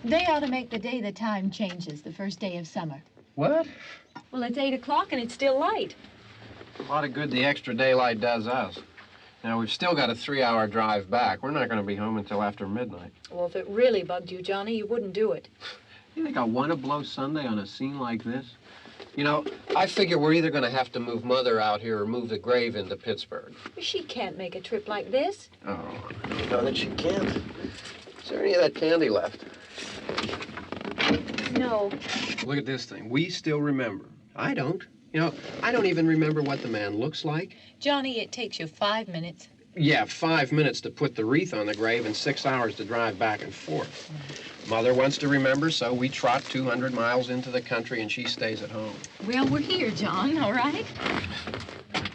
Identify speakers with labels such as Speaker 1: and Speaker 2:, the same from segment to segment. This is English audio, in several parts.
Speaker 1: They ought to make the day the time changes, the first day of summer.
Speaker 2: What?
Speaker 3: Well, it's 8 o'clock and it's still light.
Speaker 2: A lot of good the extra daylight does us. Now, we've still got a 3-hour drive back. We're not going to be home until after midnight.
Speaker 3: Well, if it really bugged you, Johnny, you wouldn't do it.
Speaker 2: You think I want to blow Sunday on a scene like this? You know, I figure we're either going to have to move Mother out here or move the grave into Pittsburgh.
Speaker 3: She can't make a trip like this.
Speaker 2: Oh, you know that she can't. Is there any of that candy left?
Speaker 3: No.
Speaker 2: Look at this thing. We still remember. I don't. You know, I don't even remember what the man looks like.
Speaker 1: Johnny, it takes you 5 minutes.
Speaker 2: Yeah, 5 minutes to put the wreath on the grave and 6 hours to drive back and forth. Mother wants to remember, so we trot 200 miles into the country and she stays at home.
Speaker 1: Well, we're here, John, all right?
Speaker 4: Test.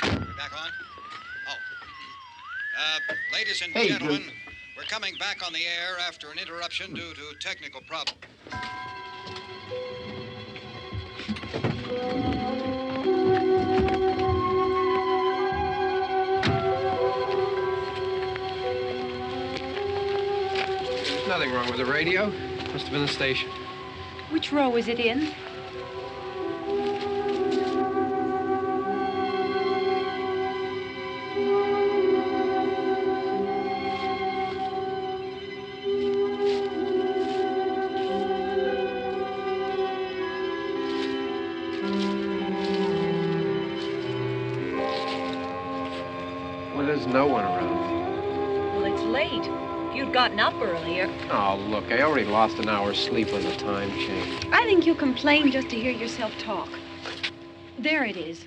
Speaker 4: We back on? Oh. Ladies and
Speaker 2: Hey,
Speaker 4: gentlemen, we're coming back on the air after an interruption due to technical problem.
Speaker 2: There's nothing wrong with the radio. Must have been the station.
Speaker 3: Which row is it in?
Speaker 2: Well, there's no one around.
Speaker 3: Well, it's late. If you'd gotten up earlier.
Speaker 2: Oh, look, I already lost an hour's sleep on the time change.
Speaker 3: I think you complain just to hear yourself talk. There it is.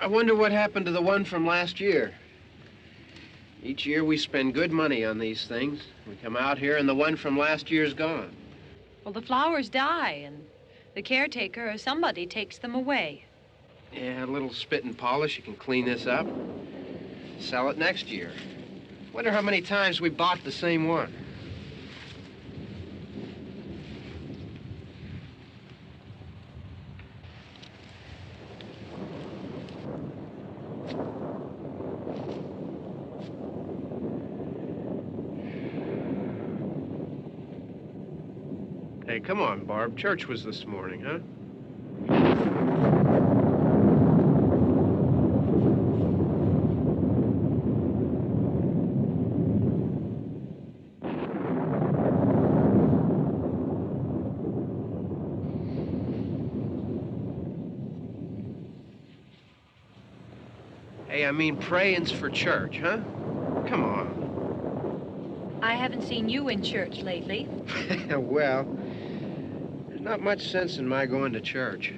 Speaker 2: I wonder what happened to the one from last year. Each year we spend good money on these things. We come out here and the one from last year's gone.
Speaker 3: Well, the flowers die, and the caretaker or somebody takes them away.
Speaker 2: Yeah, a little spit and polish, you can clean this up. Sell it next year. Wonder how many times we bought the same one. Hey, come on, Barb. Church was this morning, huh? Hey, I mean praying's for church, huh? Come on.
Speaker 3: I haven't seen you in church lately.
Speaker 2: Well, there's not much sense in my going to church.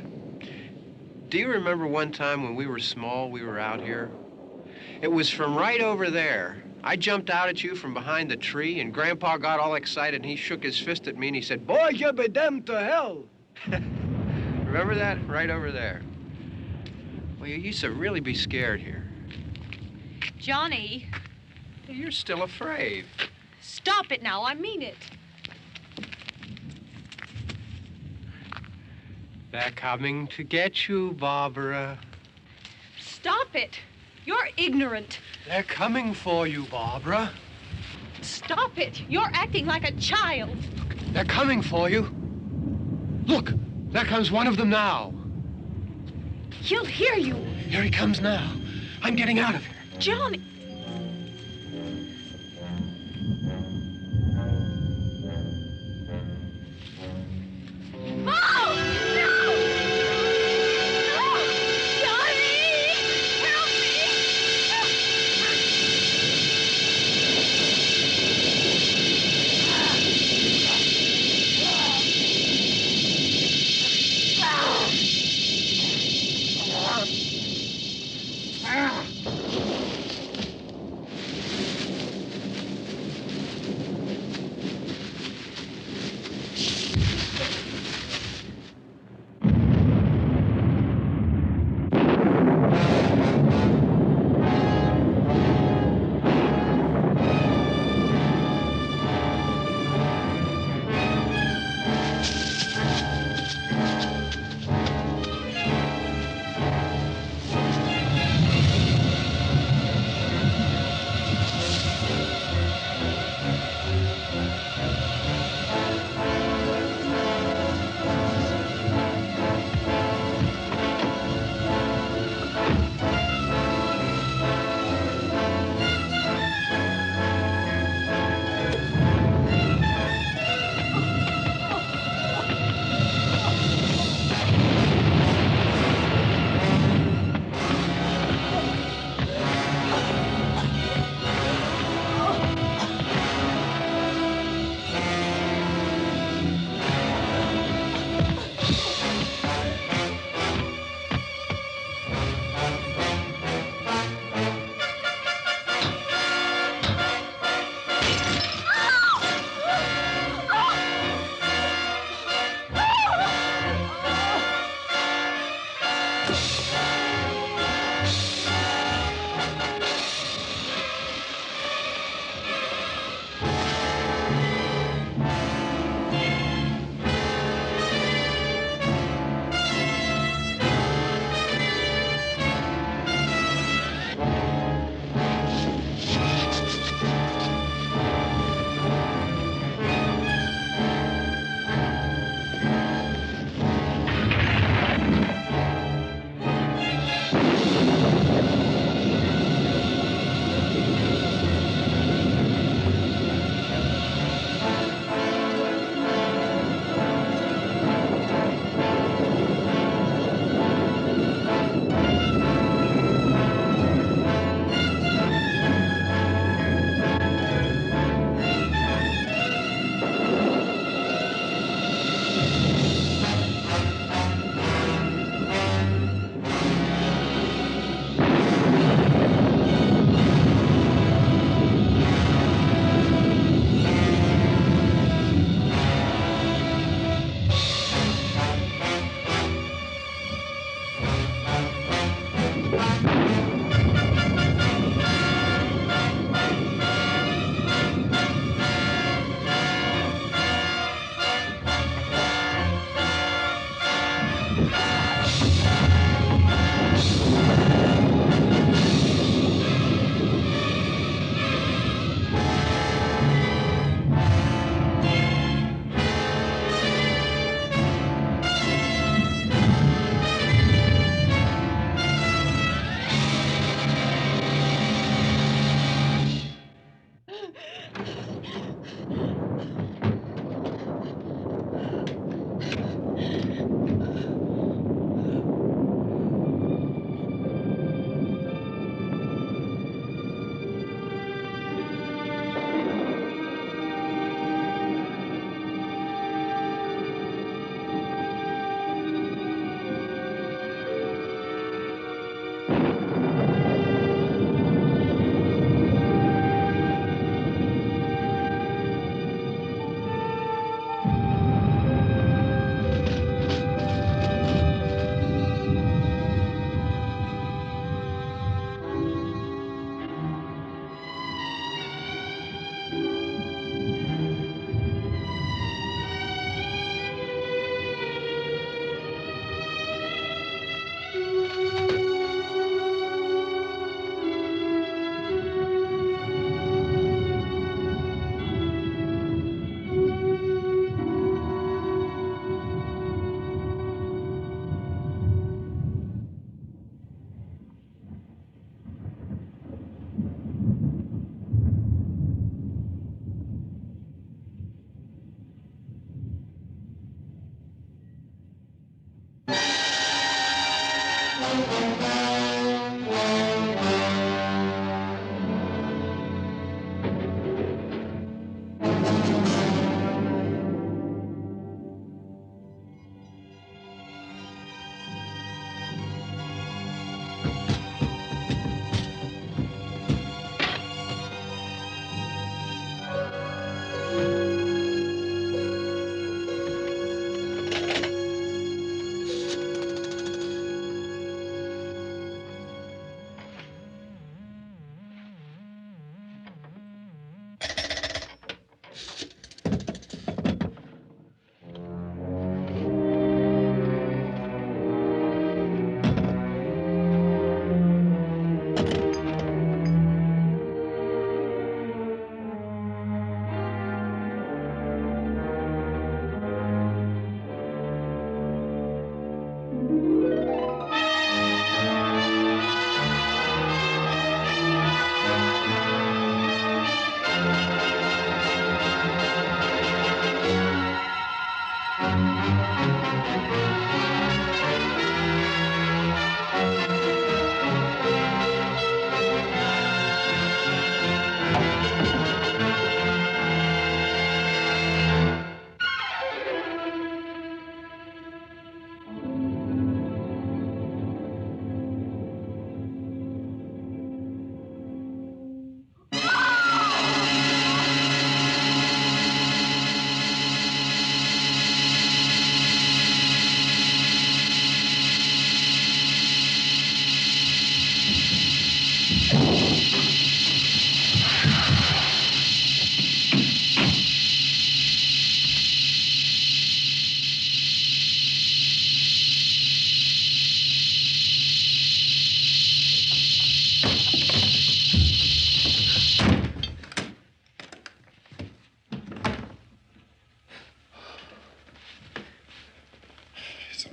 Speaker 2: Do you remember one time when we were small, we were out here? It was from right over there. I jumped out at you from behind the tree, and Grandpa got all excited, and he shook his fist at me, and he said, "Boy, you be damned to hell." Remember that? Right over there. Well, you used to really be scared here.
Speaker 3: Johnny,
Speaker 2: You're still afraid.
Speaker 3: stop it now. I mean it.
Speaker 2: They're coming to get you, Barbara.
Speaker 3: Stop it. You're ignorant.
Speaker 2: They're coming for you, Barbara.
Speaker 3: Stop it. You're acting like a child.
Speaker 2: They're coming for you. Look, there comes one of them now.
Speaker 3: He'll hear you.
Speaker 2: Here he comes now. I'm getting out of here.
Speaker 3: Johnny. Oh! No! No! Johnny! Help me!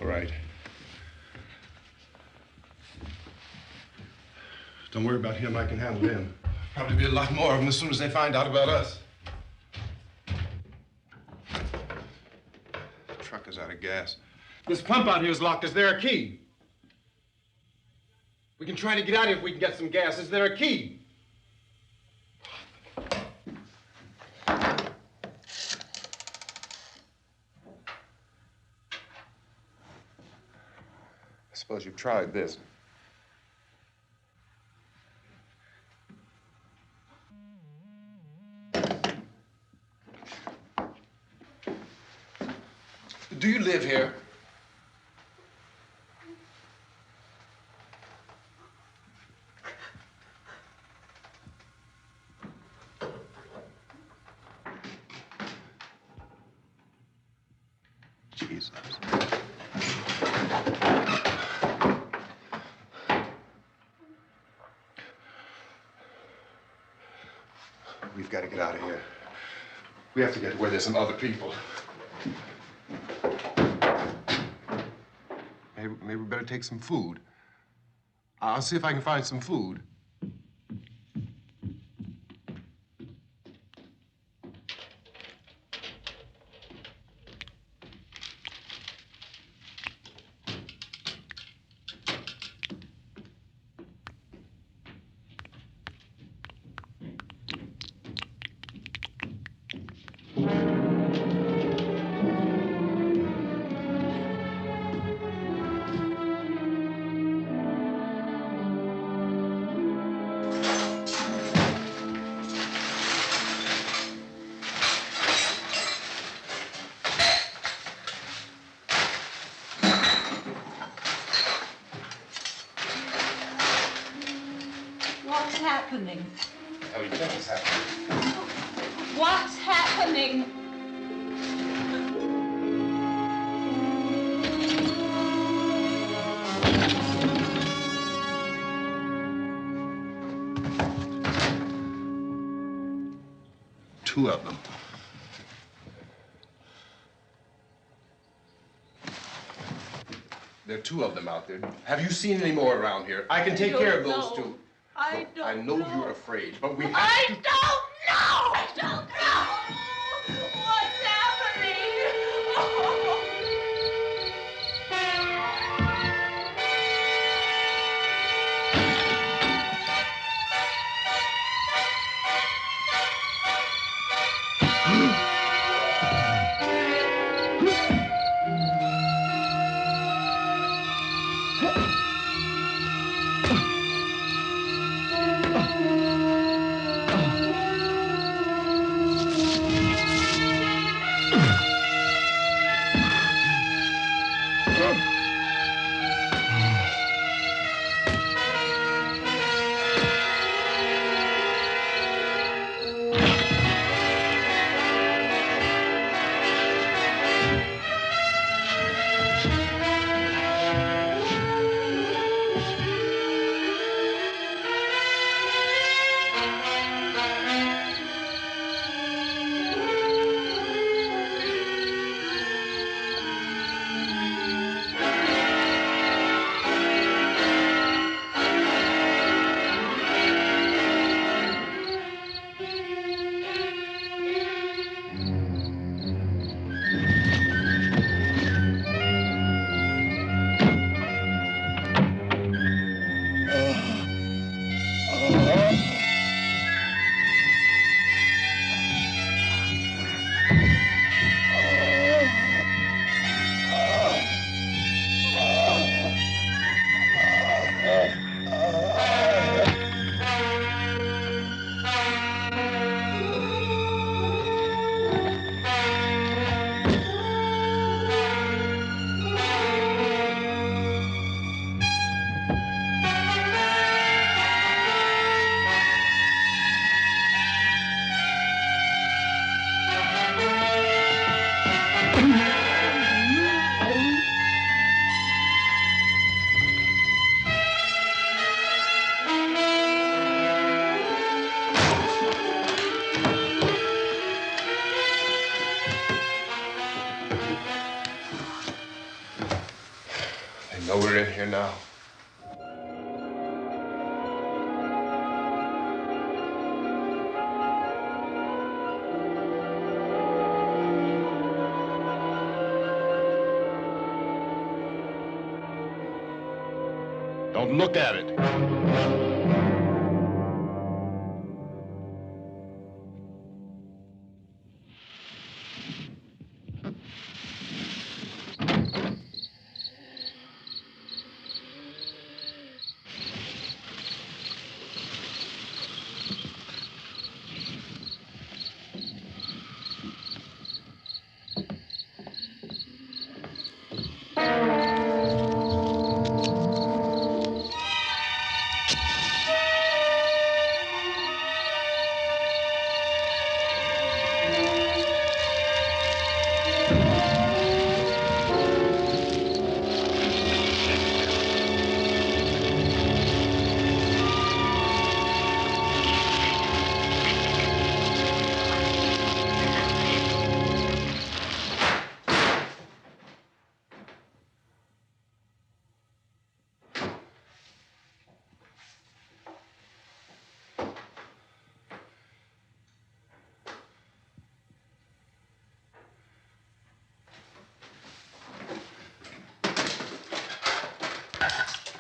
Speaker 5: All right. Don't worry about him. I can handle him. Probably be a lot more of them as soon as they find out about us. The truck is out of gas. This pump out here is locked. Is there a key? We can try to get out here if we can get some gas. Is there a key? I suppose you've tried this. Do you live here? Jesus. We've got to get out of here. We have to get where there's some other people. Maybe we better take some food. I'll see if I can find some food.
Speaker 3: What's happening?
Speaker 5: How do you think it's happening?
Speaker 3: What's happening?
Speaker 5: Two of them. There are two of them out there. Have you seen any more around here? I can take care of those two.
Speaker 3: I
Speaker 5: Look, I know you're afraid, but we have
Speaker 3: I
Speaker 5: to...
Speaker 3: don't know! I don't know! What's happening?
Speaker 5: we're in here now. Don't look at it.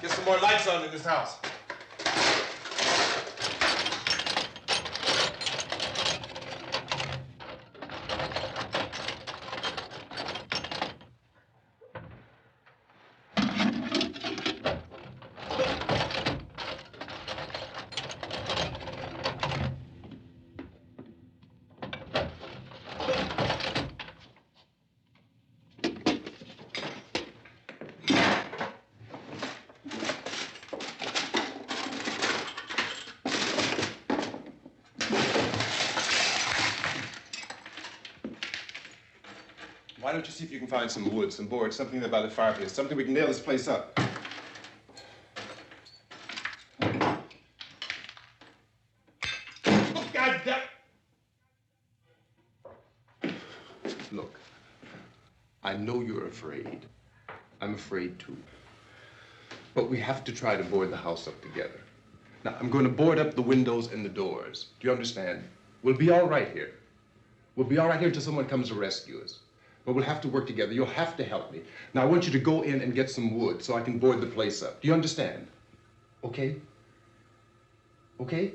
Speaker 5: Get some more lights on in this house. Why don't you see if you can find some wood, some board, something there by the fireplace, something we can nail this place up. Oh, God damn! Look, I know you're afraid. I'm afraid too. But we have to try to board the house up together. Now, I'm going to board up the windows and the doors. Do you understand? We'll be all right here. We'll be all right here until someone comes to rescue us. But we'll have to work together. You'll have to help me. Now, I want you to go in and get some wood so I can board the place up. Do you understand? Okay? Okay?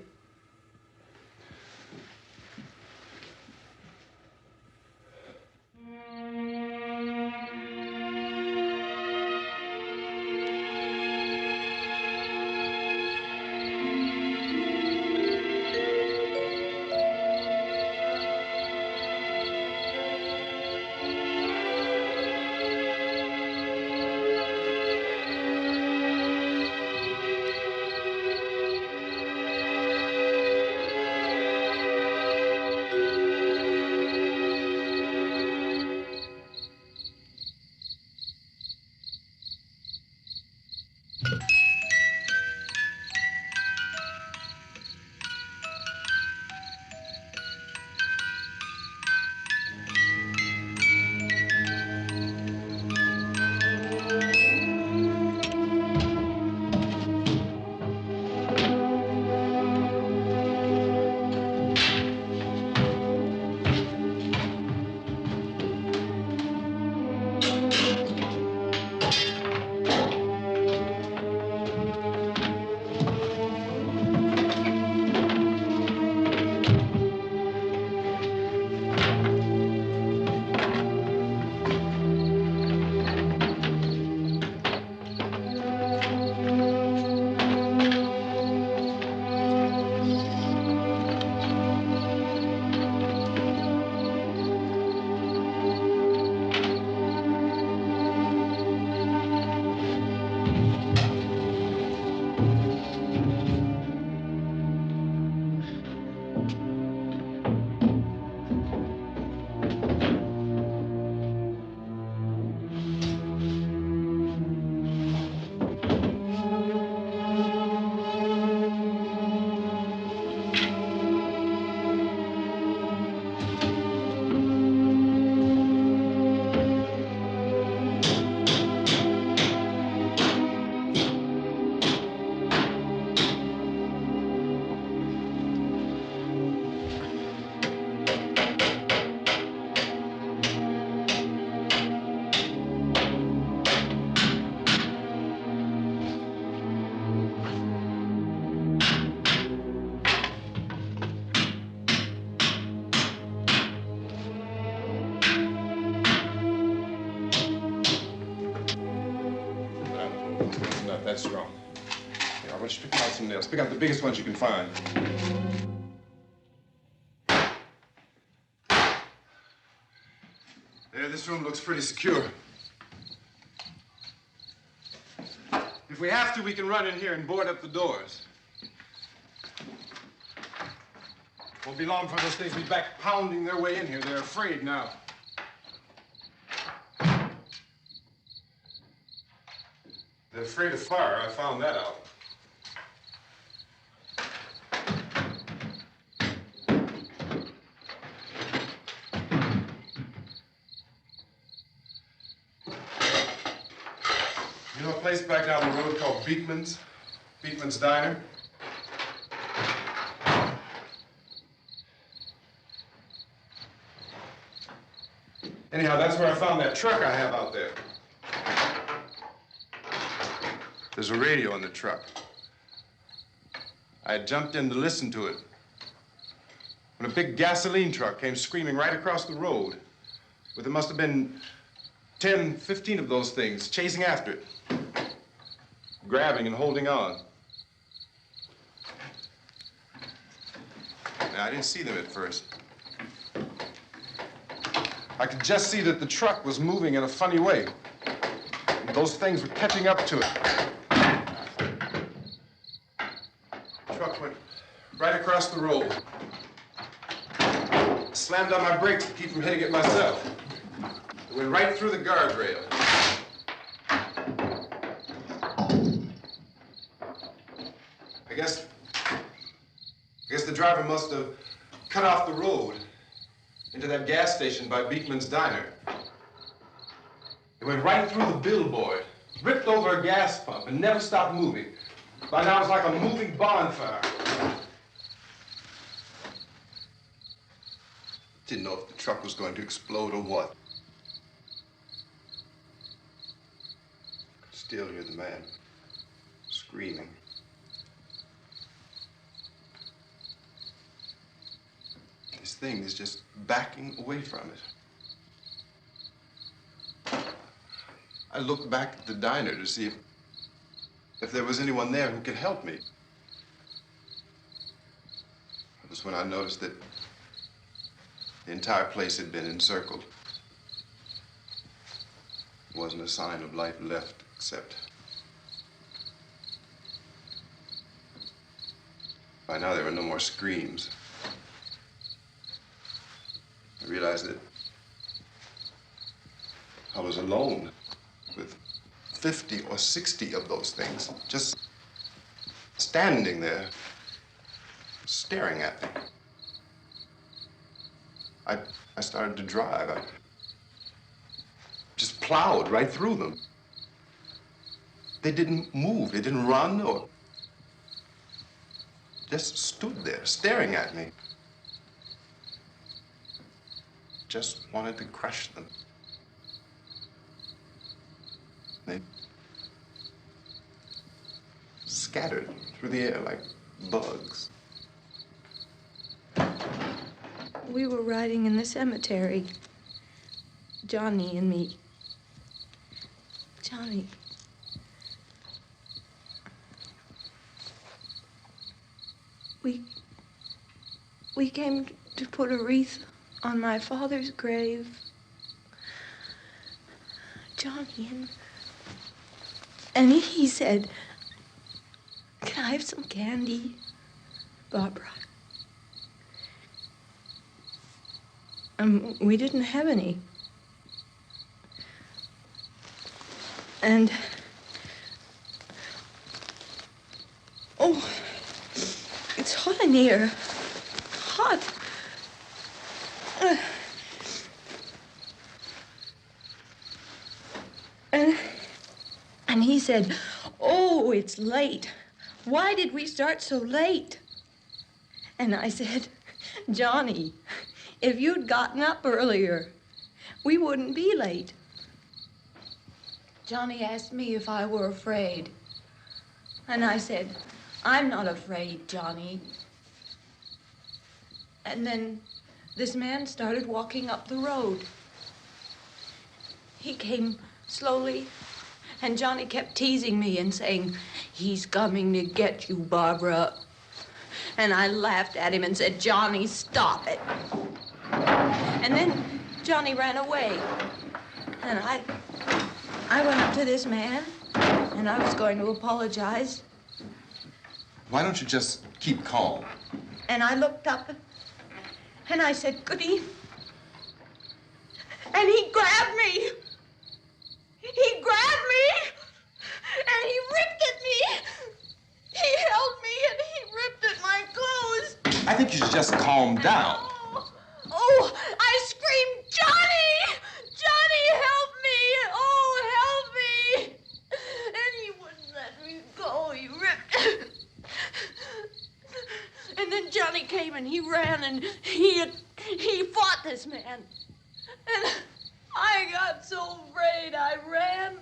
Speaker 5: That's wrong. Here, I want you to pick out some nails. Pick out the biggest ones you can find. There, this room looks pretty secure. If we have to, we can run in here and board up the doors. Won't be long for those things to be back pounding their way in here. They're afraid now. They're afraid of fire. I found that out. You know a place back down the road called Beekman's? Beekman's Diner? Anyhow, that's where I found that truck I have out there. There's a radio in the truck. I had jumped in to listen to it when a big gasoline truck came screaming right across the road. But there must have been 10, 15 of those things chasing after it, grabbing and holding on. Now, I didn't see them at first. I could just see that the truck was moving in a funny way. And those things were catching up to it. The truck went right across the road. I slammed on my brakes to keep from hitting it myself. It went right through the guardrail. I guess the driver must have cut off the road into that gas station by Beekman's Diner. It went right through the billboard, ripped over a gas pump, and never stopped moving. By now, it's like a moving bonfire. Didn't know if the truck was going to explode or what. Could still hear the man screaming. This thing is just backing away from it. I looked back at the diner to see if there was anyone there who could help me. It was when I noticed that the entire place had been encircled. There wasn't a sign of life left except by now there were no more screams. I realized that I was alone with 50 or 60 of those things, just standing there, staring at me. I started to drive. I just plowed right through them. They didn't move, they didn't run or just stood there, staring at me. Just wanted to crush them. They scattered through the air like bugs.
Speaker 6: We were riding in the cemetery, Johnny and me. Johnny. We came to put a wreath on my father's grave. Johnny, and he said, "Can I have some candy, Barbara?" We didn't have any. And, oh, it's hot in here. Hot. And he said, "Oh, it's late. Why did we start so late?" And I said, "Johnny, if you'd gotten up earlier, we wouldn't be late." Johnny asked me if I were afraid. And I said, "I'm not afraid, Johnny." And then this man started walking up the road. He came slowly And Johnny kept teasing me and saying, "He's coming to get you, Barbara." And I laughed at him and said, "Johnny, stop it." And then Johnny ran away. And I went up to this man, and I was going to apologize.
Speaker 5: Why don't you just keep calm?
Speaker 6: And I looked up, and I said, "Good evening." And he grabbed me. He grabbed me, and he ripped at me. He held me, and he ripped at my clothes.
Speaker 5: I think you should just calm down.
Speaker 6: Oh, I screamed, "Johnny! Johnny, help me! Oh, help me!" And he wouldn't let me go. He ripped. And then Johnny came and he ran and he fought this man. And I got so afraid. I ran.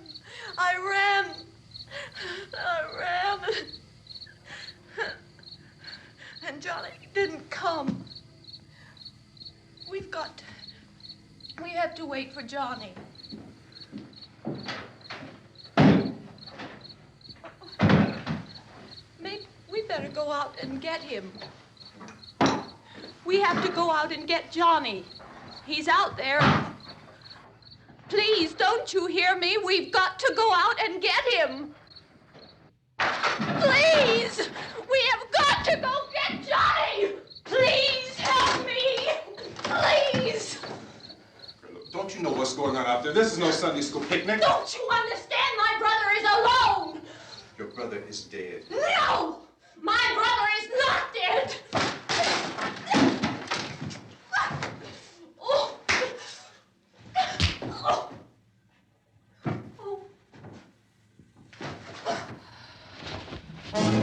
Speaker 6: And Johnny didn't come. We have to wait for Johnny. Maybe we better go out and get him. We have to go out and get Johnny. He's out there. Please, don't you hear me? We've got to go out and get him. Please! We have got to go get Johnny! Please help me! Please!
Speaker 5: Don't you know what's going on out there? This is no Sunday school picnic.
Speaker 6: Don't you understand? My brother is alone!
Speaker 5: Your brother is dead.
Speaker 6: No! My brother is not dead! Oh. Oh. Oh.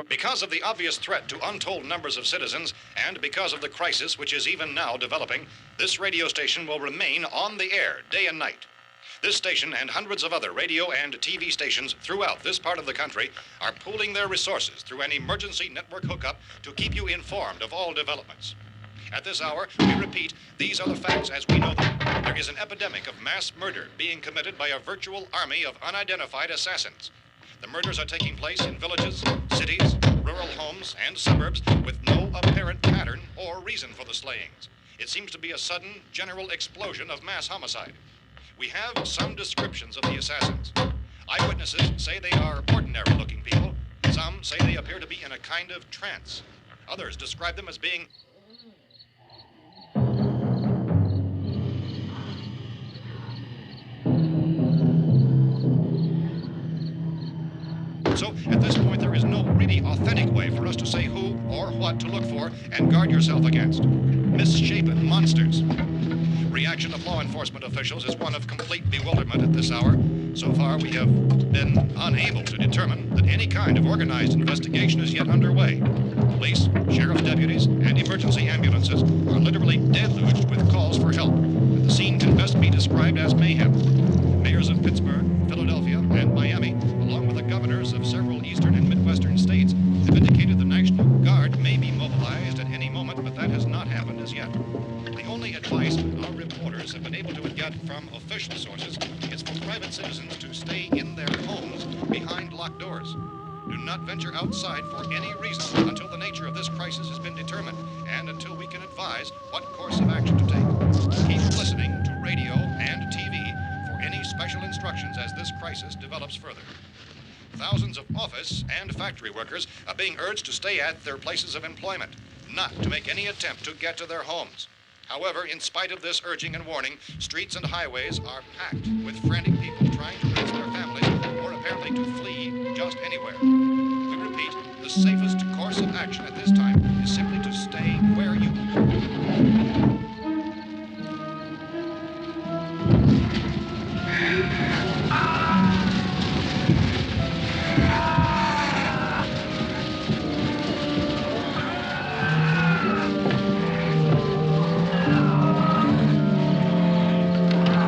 Speaker 4: Because of the obvious threat to untold numbers of citizens, and because of the crisis which is even now developing, this radio station will remain on the air day and night. This station and hundreds of other radio and TV stations throughout this part of the country are pooling their resources through an emergency network hookup to keep you informed of all developments. At this hour, we repeat, these are the facts as we know them. There is an epidemic of mass murder being committed by a virtual army of unidentified assassins. The murders are taking place in villages, cities, rural homes, and suburbs with no apparent pattern or reason for the slayings. It seems to be a sudden, general explosion of mass homicide. We have some descriptions of the assassins. Eyewitnesses say they are ordinary-looking people. Some say they appear to be in a kind of trance. Others describe them as being So, at this point, there is no really authentic way for us to say who or what to look for and guard yourself against. Misshapen monsters. Reaction of law enforcement officials is one of complete bewilderment at this hour. So far, we have been unable to determine that any kind of organized investigation is yet underway. Police, sheriff's deputies, and emergency ambulances are literally deluged with calls for help. The scene can best be described as mayhem. Mayors of Pittsburgh, Philadelphia, and Miami, along with the governors of several eastern and midwestern states, have indicated the National Guard may be mobilized at any moment, but that has not happened as yet. The only advice our reporters have been able to get from official sources is for private citizens to stay in their homes behind locked doors. Do not venture outside for any reason until the nature of this crisis has been determined and until we can advise what course of action to take. Keep listening to radio and TV for any special instructions as this crisis develops further. Thousands of office and factory workers are being urged to stay at their places of employment, not to make any attempt to get to their homes. However, in spite of this urging and warning, streets and highways are packed with frantic people trying to raise their families or apparently to flee just anywhere. We repeat, the safest course of action at this time is simply to stay where you are.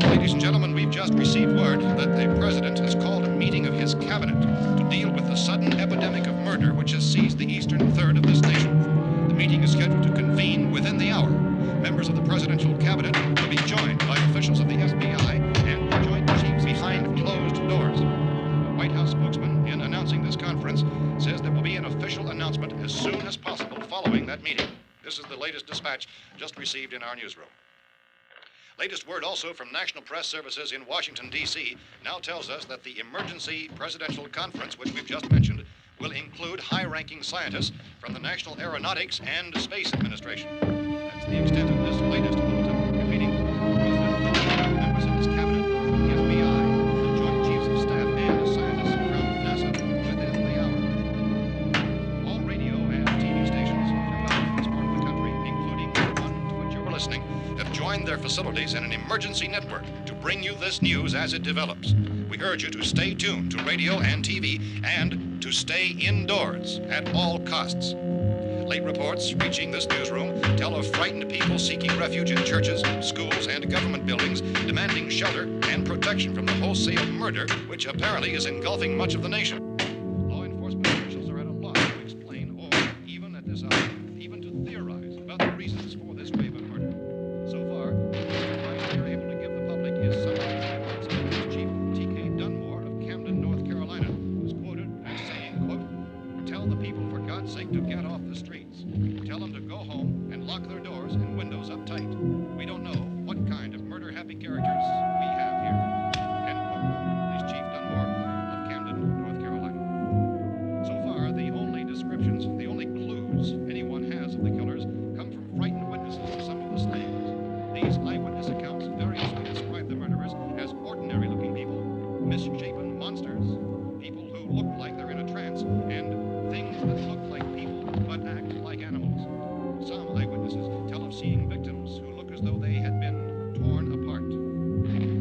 Speaker 4: Ladies and gentlemen, we've just received word that the President has called a meeting of his cabinet to deal with the sudden epidemic of murder which has seized the eastern third of this nation. The meeting is scheduled to convene within the hour. Members of the presidential cabinet will be joined by officials of the FBI and the Joint Chiefs behind closed doors. The White House spokesman, in announcing this conference, says there will be an official announcement as soon as possible following that meeting. This is the latest dispatch just received in our newsroom. Latest word also from National Press Services in Washington, D.C. now tells us that the emergency presidential conference, which we've just mentioned, will include high-ranking scientists from the National Aeronautics and Space Administration. That's the extent of this latest bulletin. Repeating, the President, members of his cabinet, the FBI, the Joint Chiefs of Staff, and scientists from NASA within the hour. All radio and TV stations throughout this part of the country, including the one to which you're listening, have joined their facilities in an emergency network to bring you this news as it develops. We urge you to stay tuned to radio and TV and to stay indoors at all costs. Late reports reaching this newsroom tell of frightened people seeking refuge in churches, schools, and government buildings, demanding shelter and protection from the wholesale murder which apparently is engulfing much of the nation. Law enforcement officials are at a loss to explain or, even at this hour, even to theorize about the reasons for this wave of murder. So far, the advice we are able to give the public is summarized by White House Chief T.K. Dunmore of Camden, North Carolina, who's quoted as saying, quote, "Tell the people, for God's sake, to get off the streets. Tell them to go home and lock their doors and windows up tight. We don't know what kind of murder-happy characters we have here." End quote. This Chief Dunmore of Camden, North Carolina. So far, the only descriptions, the only clues anyone has of the killers come from frightened witnesses of some of the slayings. These eyewitness accounts variously describe the murderers as ordinary-looking people, misshapen monsters, people who look like they're in a trance, and things that look like people but act like animals. Some eyewitnesses tell of seeing victims who look as though they had been torn apart.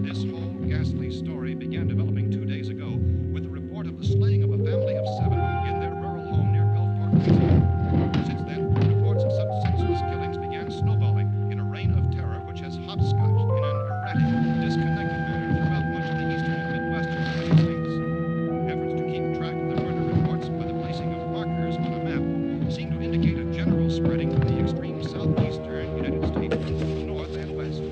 Speaker 4: This whole ghastly story began developing 2 days ago with the report of the slaying of a family of 7 in their rural home near Gulfport, Louisiana. Since then, reports of such senseless killings began snowballing in a reign of terror which has hopscotched in an erratic, disconnected manner throughout much of the eastern and midwestern United States. Efforts to keep track of the murder reports by the placing of markers on a map seem to indicate a general spreading from the extreme southeastern United States to the north and west.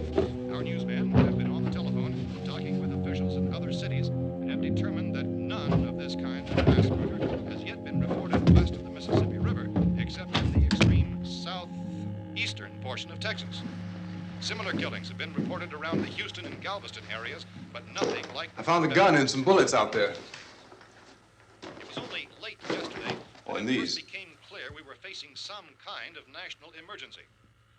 Speaker 4: Our newsmen have been on the telephone talking with officials in other cities and have determined that none of this kind of mass murder has yet been reported west of the Mississippi River, except in the extreme southeastern portion of Texas. Similar killings have been reported around the Houston and Galveston areas, but nothing like...
Speaker 5: I found a gun and some bullets out there.
Speaker 4: It was only late yesterday
Speaker 5: Oh,
Speaker 4: that
Speaker 5: and
Speaker 4: it
Speaker 5: these.
Speaker 4: first became clear we were facing some kind of national emergency.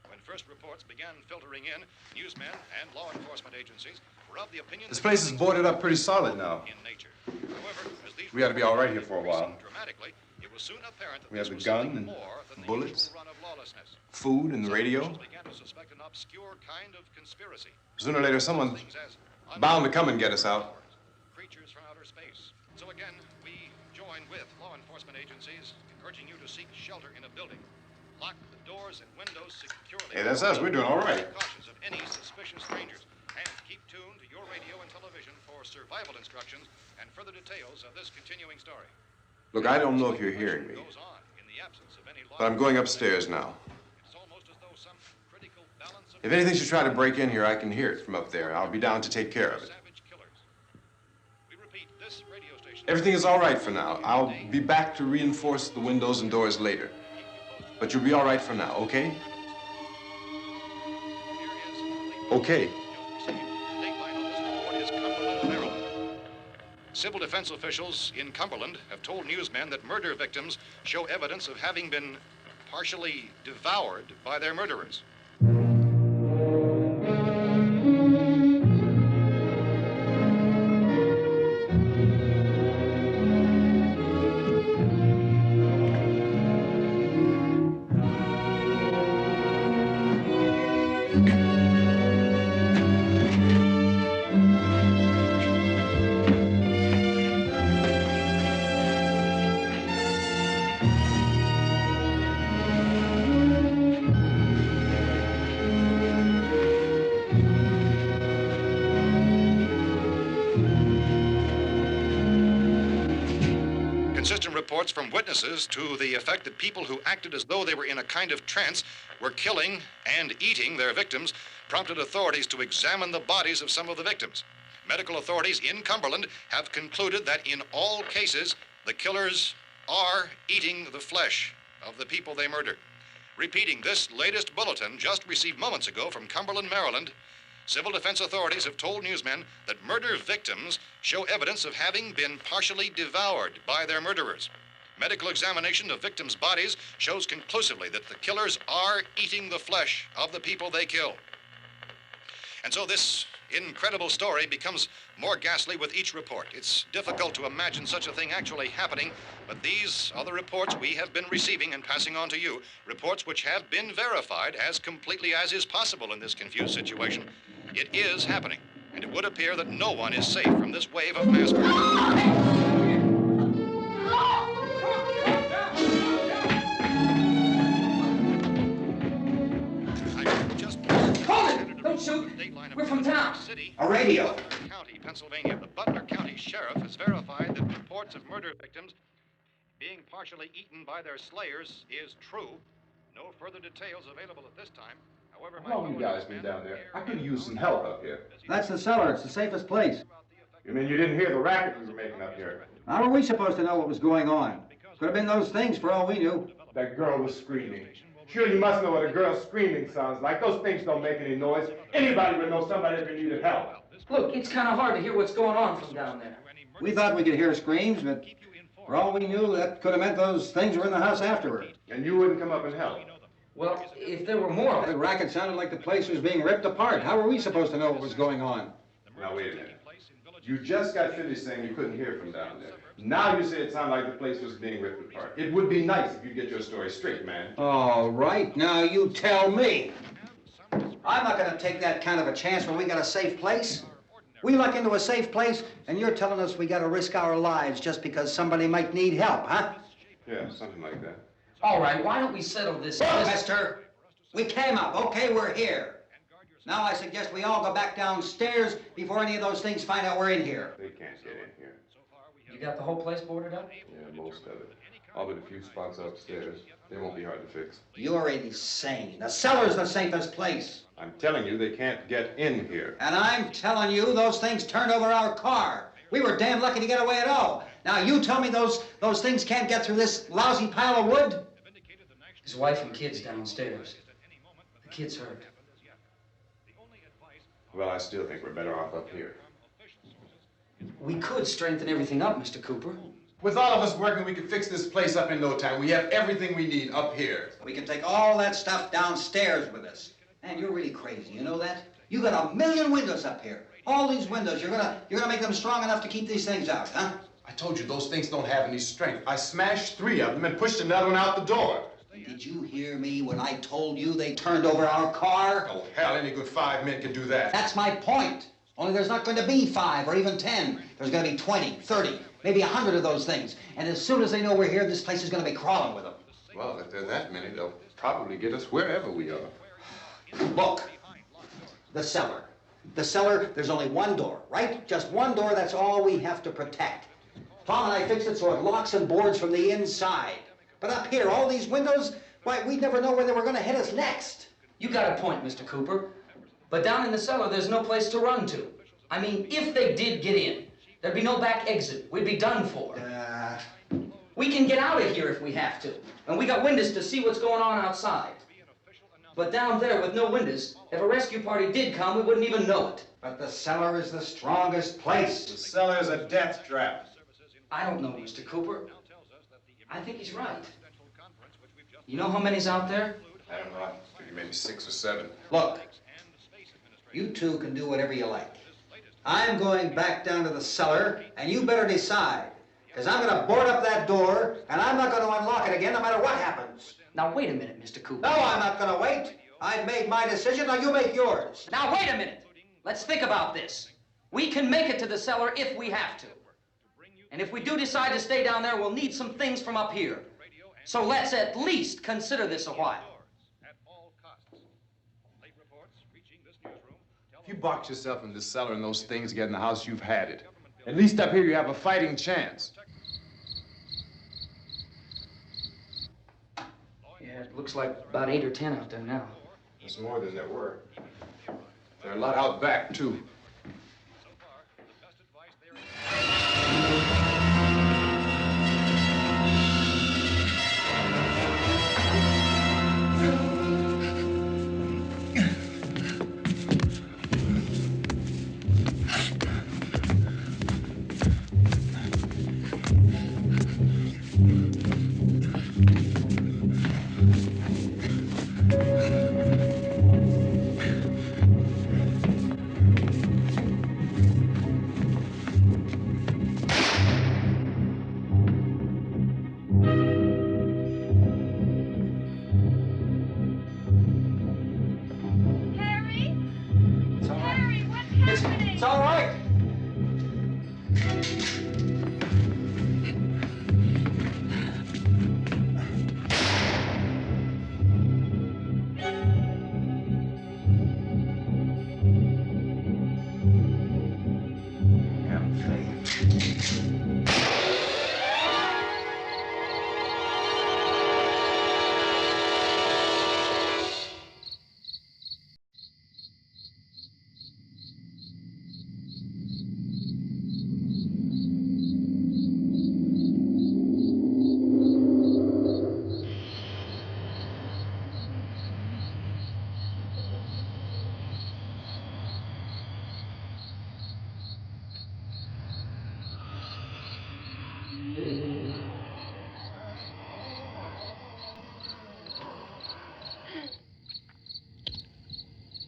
Speaker 4: When first reports began filtering in, newsmen and law enforcement agencies were of the opinion
Speaker 5: This
Speaker 4: that
Speaker 5: place is
Speaker 4: things
Speaker 5: boarded
Speaker 4: were
Speaker 5: up pretty solid now.
Speaker 4: in nature. However, as these
Speaker 5: We ought to be all right here
Speaker 4: reports
Speaker 5: for a
Speaker 4: began
Speaker 5: while.
Speaker 4: increasing dramatically, it was soon apparent that
Speaker 5: We
Speaker 4: this
Speaker 5: have the
Speaker 4: was
Speaker 5: gun
Speaker 4: something
Speaker 5: and
Speaker 4: more than the
Speaker 5: bullets,
Speaker 4: usual run of lawlessness.
Speaker 5: food and the
Speaker 4: Some
Speaker 5: radio.
Speaker 4: officials began to suspect an obscure kind of conspiracy.
Speaker 5: Sooner or later, someone's
Speaker 4: Things as
Speaker 5: bound to come and get us out.
Speaker 4: creatures from outer space. So again, we join with law enforcement agencies, urging you to seek shelter in a building. Lock the doors and windows securely.
Speaker 5: Hey, that's us. We're doing all right.
Speaker 4: Cautious of any suspicious strangers. And keep tuned to your radio and television for survival instructions and further details of this continuing story.
Speaker 5: Look, I don't know if you're hearing me,
Speaker 4: Goes on in the absence of any law.
Speaker 5: but I'm going upstairs now.
Speaker 4: It's almost as though some critical balance of
Speaker 5: If anything should try to break in here, I can hear it from up there. I'll be down to take care of it.
Speaker 4: savage killers. We repeat, this radio station.
Speaker 5: Everything is all right for now. I'll be back to reinforce the windows and doors later. But you'll be all right for now, okay? Okay.
Speaker 4: Dateline on this report is Cumberland, Maryland. Civil defense officials in Cumberland have told newsmen that murder victims show evidence of having been partially devoured by their murderers. Inconsistent reports from witnesses to the effect that people who acted as though they were in a kind of trance were killing and eating their victims prompted authorities to examine the bodies of some of the victims. Medical authorities in Cumberland have concluded that in all cases, the killers are eating the flesh of the people they murdered. Repeating this latest bulletin just received moments ago from Cumberland, Maryland, civil defense authorities have told newsmen that murder victims show evidence of having been partially devoured by their murderers. Medical examination of victims' bodies shows conclusively that the killers are eating the flesh of the people they kill. And so this incredible story becomes more ghastly with each report. It's difficult to imagine such a thing actually happening, but these are the reports we have been receiving and passing on to you, reports which have been verified as completely as is possible in this confused situation. It is happening, and it would appear that no one is safe from this wave of mass murder.
Speaker 7: Don't shoot. We're from town.
Speaker 4: A
Speaker 7: radio.
Speaker 4: County, Pennsylvania. The Butler County Sheriff has verified that reports of murder victims being partially eaten by their slayers is true. No further details available at this time. However,
Speaker 5: How long you guys been down there? I could use some help up here.
Speaker 8: That's the cellar. It's the safest place.
Speaker 5: You mean you didn't hear the racket we were making up here?
Speaker 8: How were we supposed to know what was going on? Could have been those things for all we knew.
Speaker 5: That girl was screaming. Sure, you must know what a girl screaming sounds like. Those things don't make any noise. Anybody would know somebody ever needed help.
Speaker 7: Look, it's kind of hard to hear what's going on from down there.
Speaker 8: We thought we could hear screams, but for all we knew, that could have meant those things were in the house afterward.
Speaker 5: And you wouldn't come up and help?
Speaker 7: Well, if there were more of
Speaker 8: The
Speaker 7: it.
Speaker 8: racket sounded like the place was being ripped apart. How were we supposed to know what was going on?
Speaker 5: Now, wait a minute. You just got finished saying you couldn't hear from down there. Now you say it sounded like the place was being ripped apart. It would be nice if you get your story straight, man.
Speaker 8: All right, now you tell me. I'm not going to take that kind of a chance when we got a safe place. We luck into a safe place, and you're telling us we got to risk our lives just because somebody might need help, huh?
Speaker 5: Yeah, something like that.
Speaker 7: All right, why don't we settle this?
Speaker 8: Mister, we came up. Okay, we're here. Now I suggest we all go back downstairs before any of those things find out we're in here.
Speaker 5: They can't get in here.
Speaker 7: You got the whole place boarded up?
Speaker 5: Yeah, most of it. All but a few spots upstairs. They won't be hard to fix.
Speaker 8: You're insane. The cellar's the safest place.
Speaker 5: I'm telling you, they can't get in here.
Speaker 8: And I'm telling you, those things turned over our car. We were damn lucky to get away at all. Now you tell me those things can't get through this lousy pile of wood?
Speaker 7: His wife and kids downstairs. The kid's hurt.
Speaker 5: Well, I still think we're better off up here.
Speaker 7: We could strengthen everything up, Mr. Cooper.
Speaker 5: With all of us working, we could fix this place up in no time. We have everything we need up here.
Speaker 8: We can take all that stuff downstairs with us. Man, you're really crazy, you know that? You got 1,000,000 windows up here. All these windows, you're gonna make them strong enough to keep these things out, huh?
Speaker 5: I told you those things don't have any strength. I smashed 3 of them and pushed another one out the door.
Speaker 8: Did you hear me when I told you they turned over our car?
Speaker 5: Oh, hell, any good 5 men can do that.
Speaker 8: That's my point. Only there's not going to be 5 or even 10. There's going to be 20, 30, maybe 100 of those things. And as soon as they know we're here, this place is going to be crawling with them.
Speaker 5: Well, if there are that many, they'll probably get us wherever we are.
Speaker 8: Look, the cellar. The cellar, there's only one door, right? Just one door, that's all we have to protect. Tom and I fixed it so it locks and boards from the inside. But up here, all these windows, why, we'd never know where they were going to hit us next.
Speaker 7: You got a point, Mr. Cooper. But down in the cellar, there's no place to run to. I mean, if they did get in, there'd be no back exit. We'd be done for. We can get out of here if we have to. And we got windows to see what's going on outside. But down there with no windows, if a rescue party did come, we wouldn't even know it.
Speaker 8: But the cellar is the strongest place.
Speaker 5: The cellar is a death trap.
Speaker 7: I don't know, Mr. Cooper. I think he's right. You know how many's out there?
Speaker 5: I don't know. I think maybe 6 or 7.
Speaker 8: Look, you two can do whatever you like. I'm going back down to the cellar, and you better decide. Because I'm going to board up that door, and I'm not going to unlock it again no matter what happens.
Speaker 7: Now, wait a minute, Mr. Cooper.
Speaker 8: No, I'm not going to wait. I've made my decision, now you make yours.
Speaker 7: Now, wait a minute. Let's think about this. We can make it to the cellar if we have to. And if we do decide to stay down there, we'll need some things from up here. So let's at least consider this a while.
Speaker 5: If you box yourself in this cellar and those things get in the house, you've had it. At least up here you have a fighting chance.
Speaker 7: Yeah, it looks like about 8 or 10 out there now.
Speaker 5: There's more than there were. There are a lot out back, too.
Speaker 8: It's all right.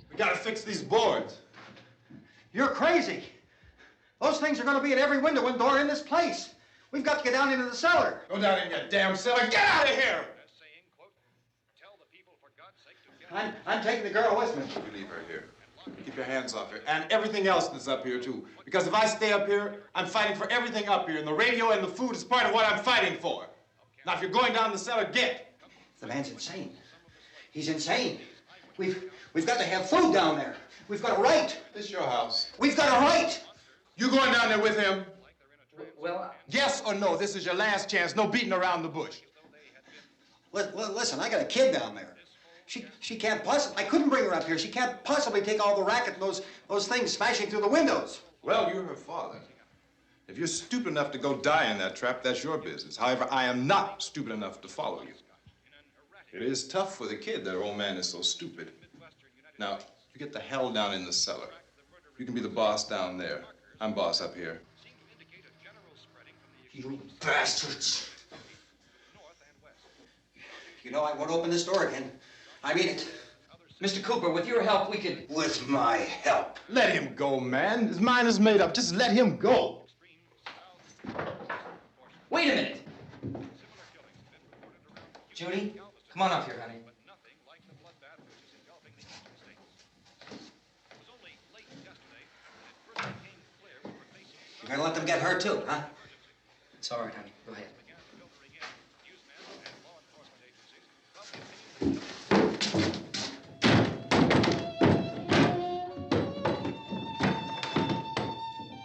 Speaker 9: We gotta fix these boards.
Speaker 8: You're crazy. Those things are going to be at every window and door in this place. We've got to get down into the cellar.
Speaker 9: Go down in your damn cellar. Get out of here!
Speaker 8: I'm taking the girl with me.
Speaker 9: You leave her here. Keep your hands off her. And everything else that's up here, too. Because if I stay up here, I'm fighting for everything up here. And the radio and the food is part of what I'm fighting for. Now, if you're going down the cellar, get.
Speaker 8: The man's insane. He's insane. We've got to have food down there. We've got a right.
Speaker 9: This is your house.
Speaker 8: We've got a right.
Speaker 9: You going down there with him?
Speaker 7: Well,
Speaker 9: Yes or no? This is your last chance. No beating around the bush.
Speaker 8: Listen, I got a kid down there. She can't possibly, I couldn't bring her up here. She can't possibly take all the racket and those things smashing through the windows.
Speaker 9: Well, you're her father. If you're stupid enough to go die in that trap, that's your business. However, I am not stupid enough to follow you. It is tough for the kid that her old man is so stupid. Now, you get the hell down in the cellar. You can be the boss down there. I'm boss up here.
Speaker 8: You bastards. You know, I won't open this door again. I mean it.
Speaker 7: Mr. Cooper, with your help, we could...
Speaker 8: With my help.
Speaker 9: Let him go, man. His mind is made up. Just let him go.
Speaker 7: Wait a minute. Judy, come on up here, honey.
Speaker 8: You're gonna let them get hurt too, huh?
Speaker 7: It's all right, honey. Go ahead.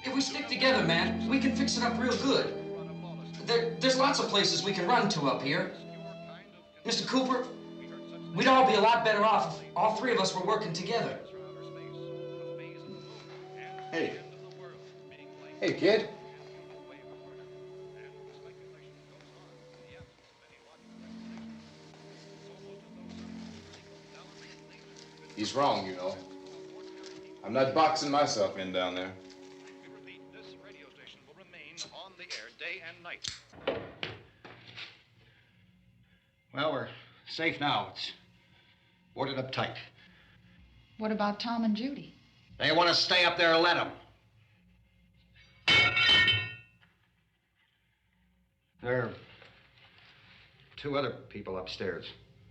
Speaker 7: If we stick together, man, we can fix it up real good. There's lots of places we can run to up here. Mr. Cooper, we'd all be a lot better off if all three of us were working together.
Speaker 5: Hey. Hey, kid. He's wrong, you know. I'm not boxing myself in down there.
Speaker 4: This radio station will remain on the air day and night.
Speaker 8: Well, we're safe now. It's boarded up tight.
Speaker 1: What about Tom and Judy?
Speaker 8: They want to stay up there, let them. There are two other people upstairs,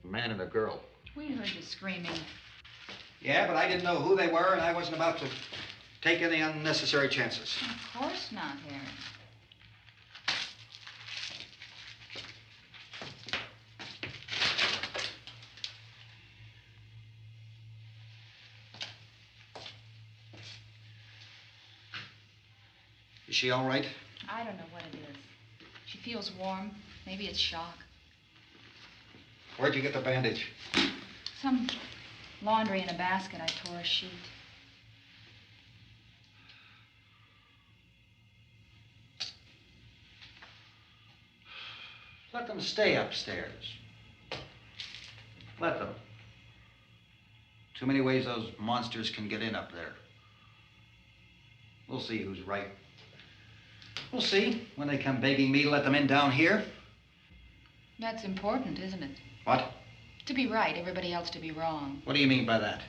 Speaker 8: a man and a girl.
Speaker 1: We heard you screaming.
Speaker 8: Yeah, but I didn't know who they were, and I wasn't about to take any unnecessary chances.
Speaker 1: Of course not, Harry.
Speaker 8: Is she all right?
Speaker 10: I don't know what it is. She feels warm. Maybe it's shock.
Speaker 8: Where'd you get the bandage?
Speaker 10: Some laundry in a basket. I tore a sheet.
Speaker 8: Let them stay upstairs. Let them. Too many ways those monsters can get in up there. We'll see who's right. We'll see when they come begging me to let them in down here.
Speaker 10: That's important, isn't it?
Speaker 8: What?
Speaker 10: To be right, everybody else to be wrong.
Speaker 8: What do you mean by that?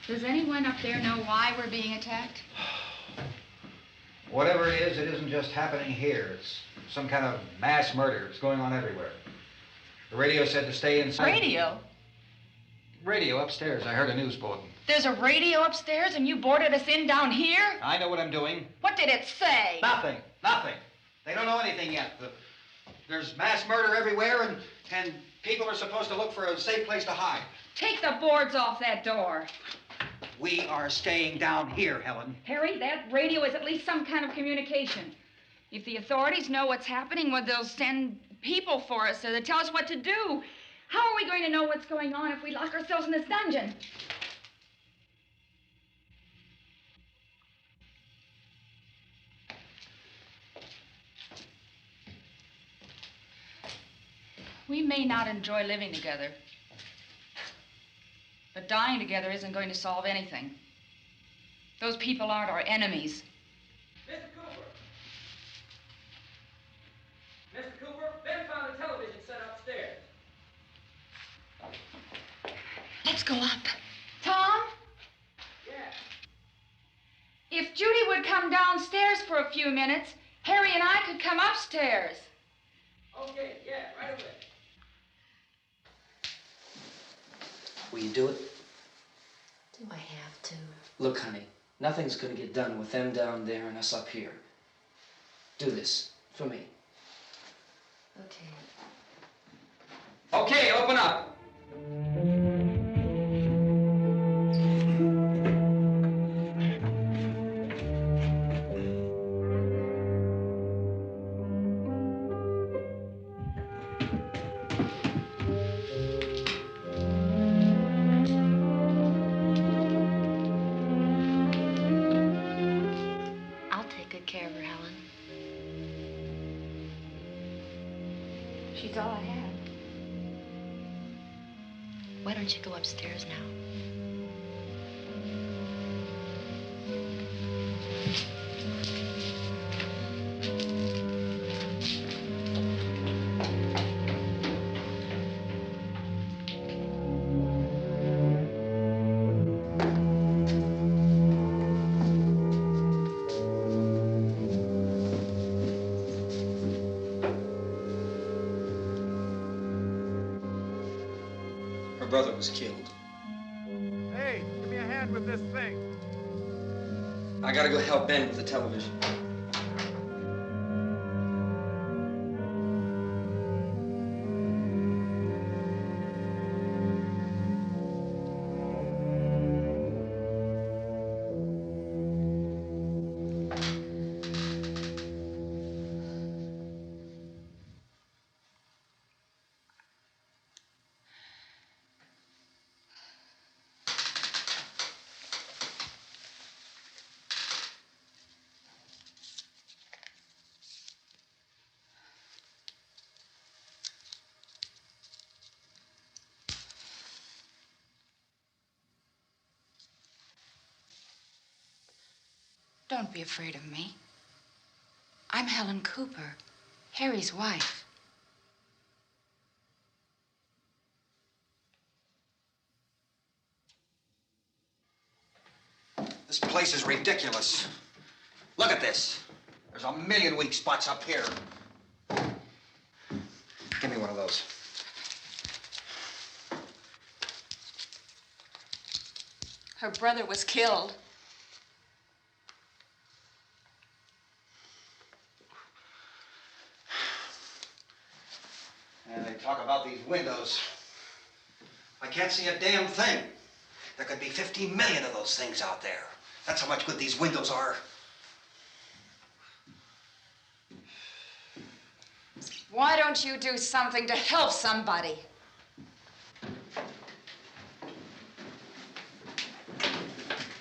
Speaker 10: Does anyone up there know why we're being attacked?
Speaker 8: Whatever it isn't just happening here. It's some kind of mass murder. It's going on everywhere. The radio said to stay inside.
Speaker 10: Radio?
Speaker 8: Radio upstairs. I heard a news bulletin.
Speaker 10: There's a radio upstairs and you boarded us in down here?
Speaker 8: I know what I'm doing.
Speaker 10: What did it say?
Speaker 8: Nothing. Nothing. They don't know anything yet. There's mass murder everywhere, and people are supposed to look for a safe place to hide.
Speaker 10: Take the boards off that door.
Speaker 8: We are staying down here, Helen.
Speaker 10: Harry, that radio is at least some kind of communication. If the authorities know what's happening, well, they'll send people for us to tell us what to do. How are we going to know what's going on if we lock ourselves in this dungeon? We may not enjoy living together, but dying together isn't going to solve anything. Those people aren't our enemies.
Speaker 11: Mr. Cooper! Mr. Cooper, Ben found a television set upstairs.
Speaker 10: Let's go up. Tom?
Speaker 11: Yeah.
Speaker 10: If Judy would come downstairs for a few minutes, Harry and I could come upstairs.
Speaker 11: Okay, yeah, right away.
Speaker 7: Will you do it?
Speaker 12: Do I have to?
Speaker 7: Look, honey, nothing's gonna get done with them down there and us up here. Do this for me.
Speaker 12: Okay.
Speaker 7: Okay, open up.
Speaker 12: I'll take good care of her, Helen.
Speaker 10: She's all I have.
Speaker 12: Why don't you go upstairs now?
Speaker 7: Her brother was killed.
Speaker 13: Hey, give me a hand with this thing.
Speaker 7: I gotta go help Ben with the television.
Speaker 10: Don't be afraid of me. I'm Helen Cooper, Harry's wife.
Speaker 8: This place is ridiculous. Look at this. There's a million weak spots up here. Give me one of those.
Speaker 10: Her brother was killed.
Speaker 8: And they talk about these windows. I can't see a damn thing. There could be 50 million of those things out there. That's how much good these windows are.
Speaker 10: Why don't you do something to help somebody?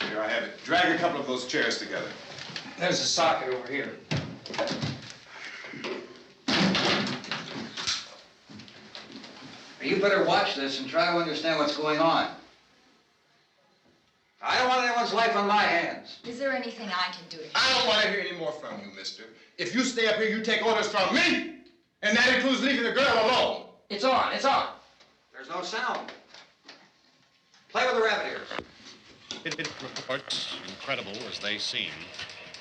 Speaker 9: Here I have it. Drag a couple of those chairs together.
Speaker 7: There's a socket over here. You better watch this and try to understand what's going on. I don't want anyone's life on my hands.
Speaker 10: Is there anything I can do to help?
Speaker 9: I don't want to hear any more from you, mister. If you stay up here, you take orders from me. And that includes leaving the girl alone.
Speaker 7: It's on, it's on. There's no sound. Play with the rabbit ears.
Speaker 4: Reports, incredible as they seem,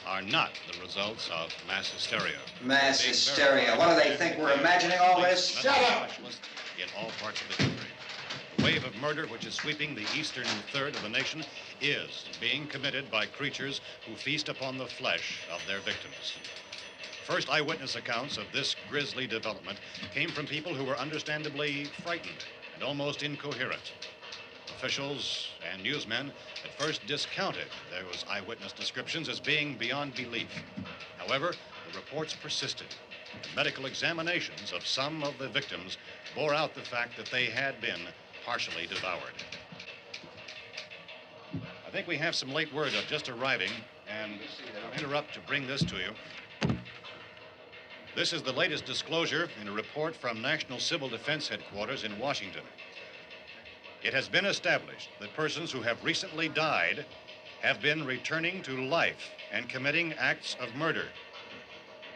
Speaker 4: are not the results of mass hysteria.
Speaker 8: Mass hysteria. What do they think? We're imagining all this?
Speaker 9: Shut up!
Speaker 4: In all parts of the country. The wave of murder which is sweeping the eastern third of the nation is being committed by creatures who feast upon the flesh of their victims. First eyewitness accounts of this grisly development came from people who were understandably frightened and almost incoherent. Officials and newsmen at first discounted those eyewitness descriptions as being beyond belief. However, the reports persisted. And medical examinations of some of the victims bore out the fact that they had been partially devoured. I think we have some late word just arriving, and I'll interrupt to bring this to you. This is the latest disclosure in a report from National Civil Defense Headquarters in Washington. It has been established that persons who have recently died have been returning to life and committing acts of murder.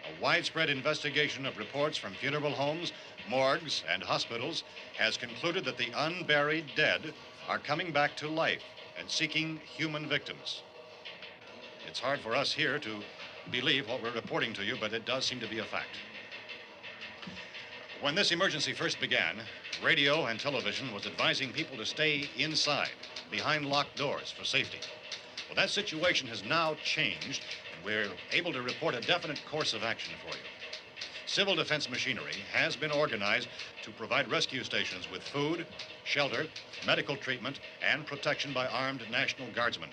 Speaker 4: A widespread investigation of reports from funeral homes, morgues, and hospitals has concluded that the unburied dead are coming back to life and seeking human victims. It's hard for us here to believe what we're reporting to you, but it does seem to be a fact. When this emergency first began, radio and television was advising people to stay inside, behind locked doors for safety. Well, that situation has now changed, and we're able to report a definite course of action for you. Civil defense machinery has been organized to provide rescue stations with food, shelter, medical treatment, and protection by armed National Guardsmen.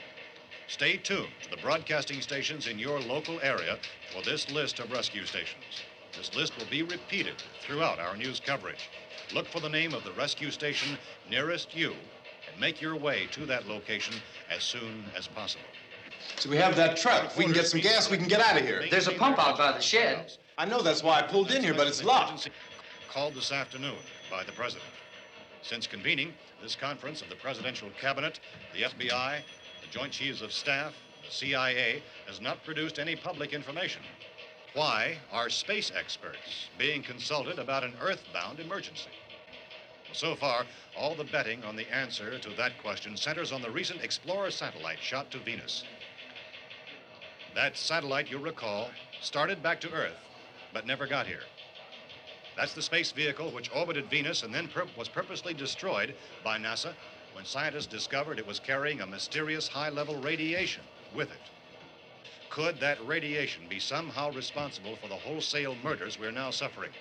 Speaker 4: Stay tuned to the broadcasting stations in your local area for this list of rescue stations. This list will be repeated throughout our news coverage. Look for the name of the rescue station nearest you and make your way to that location as soon as possible.
Speaker 9: So we have that truck. If we can get some gas, we can get out of here.
Speaker 7: There's a pump out by the shed.
Speaker 9: I know, that's why I pulled in here, but it's locked.
Speaker 4: Called this afternoon by the president. Since convening this conference of the presidential cabinet, the FBI, the Joint Chiefs of Staff, the CIA has not produced any public information. Why are space experts being consulted about an earthbound emergency? So far, all the betting on the answer to that question centers on the recent Explorer satellite shot to Venus. That satellite, you'll recall, started back to Earth, but never got here. That's the space vehicle which orbited Venus and then was purposely destroyed by NASA when scientists discovered it was carrying a mysterious high-level radiation with it. Could that radiation be somehow responsible for the wholesale murders we're now suffering?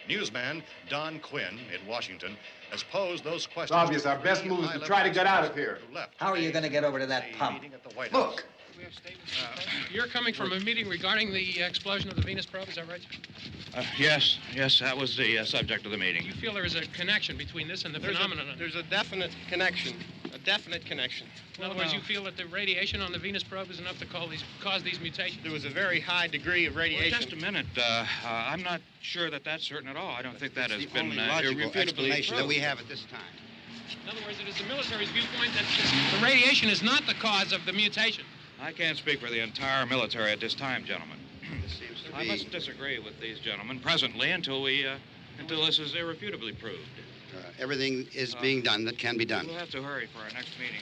Speaker 4: Newsman Don Quinn in Washington has posed those questions.
Speaker 9: It's obvious our best move is to try to get out of here.
Speaker 8: How are you going to get over to that pump?
Speaker 7: Look.
Speaker 14: You're coming from a meeting regarding the explosion of the Venus probe, is that right?
Speaker 15: Yes, that was the subject of the meeting.
Speaker 14: You feel there is a connection between this and the phenomenon?
Speaker 16: There's a definite connection.
Speaker 14: In other words, you feel that the radiation on the Venus probe is enough to cause these mutations?
Speaker 16: There was a very high degree of radiation.
Speaker 15: Well, just a minute. I'm not sure that that's certain at all. I don't think that has been
Speaker 17: logical
Speaker 15: irrefutably
Speaker 17: explanation that
Speaker 15: proved.
Speaker 17: we have at this time.
Speaker 14: In other words, it is the military's viewpoint that the radiation is not the cause of the mutation.
Speaker 15: I can't speak for the entire military at this time, gentlemen.
Speaker 17: This seems to
Speaker 15: I
Speaker 17: be...
Speaker 15: must disagree with these gentlemen presently until this is irrefutably proved.
Speaker 17: everything is being done that can be done.
Speaker 15: We'll have to hurry for our next meeting.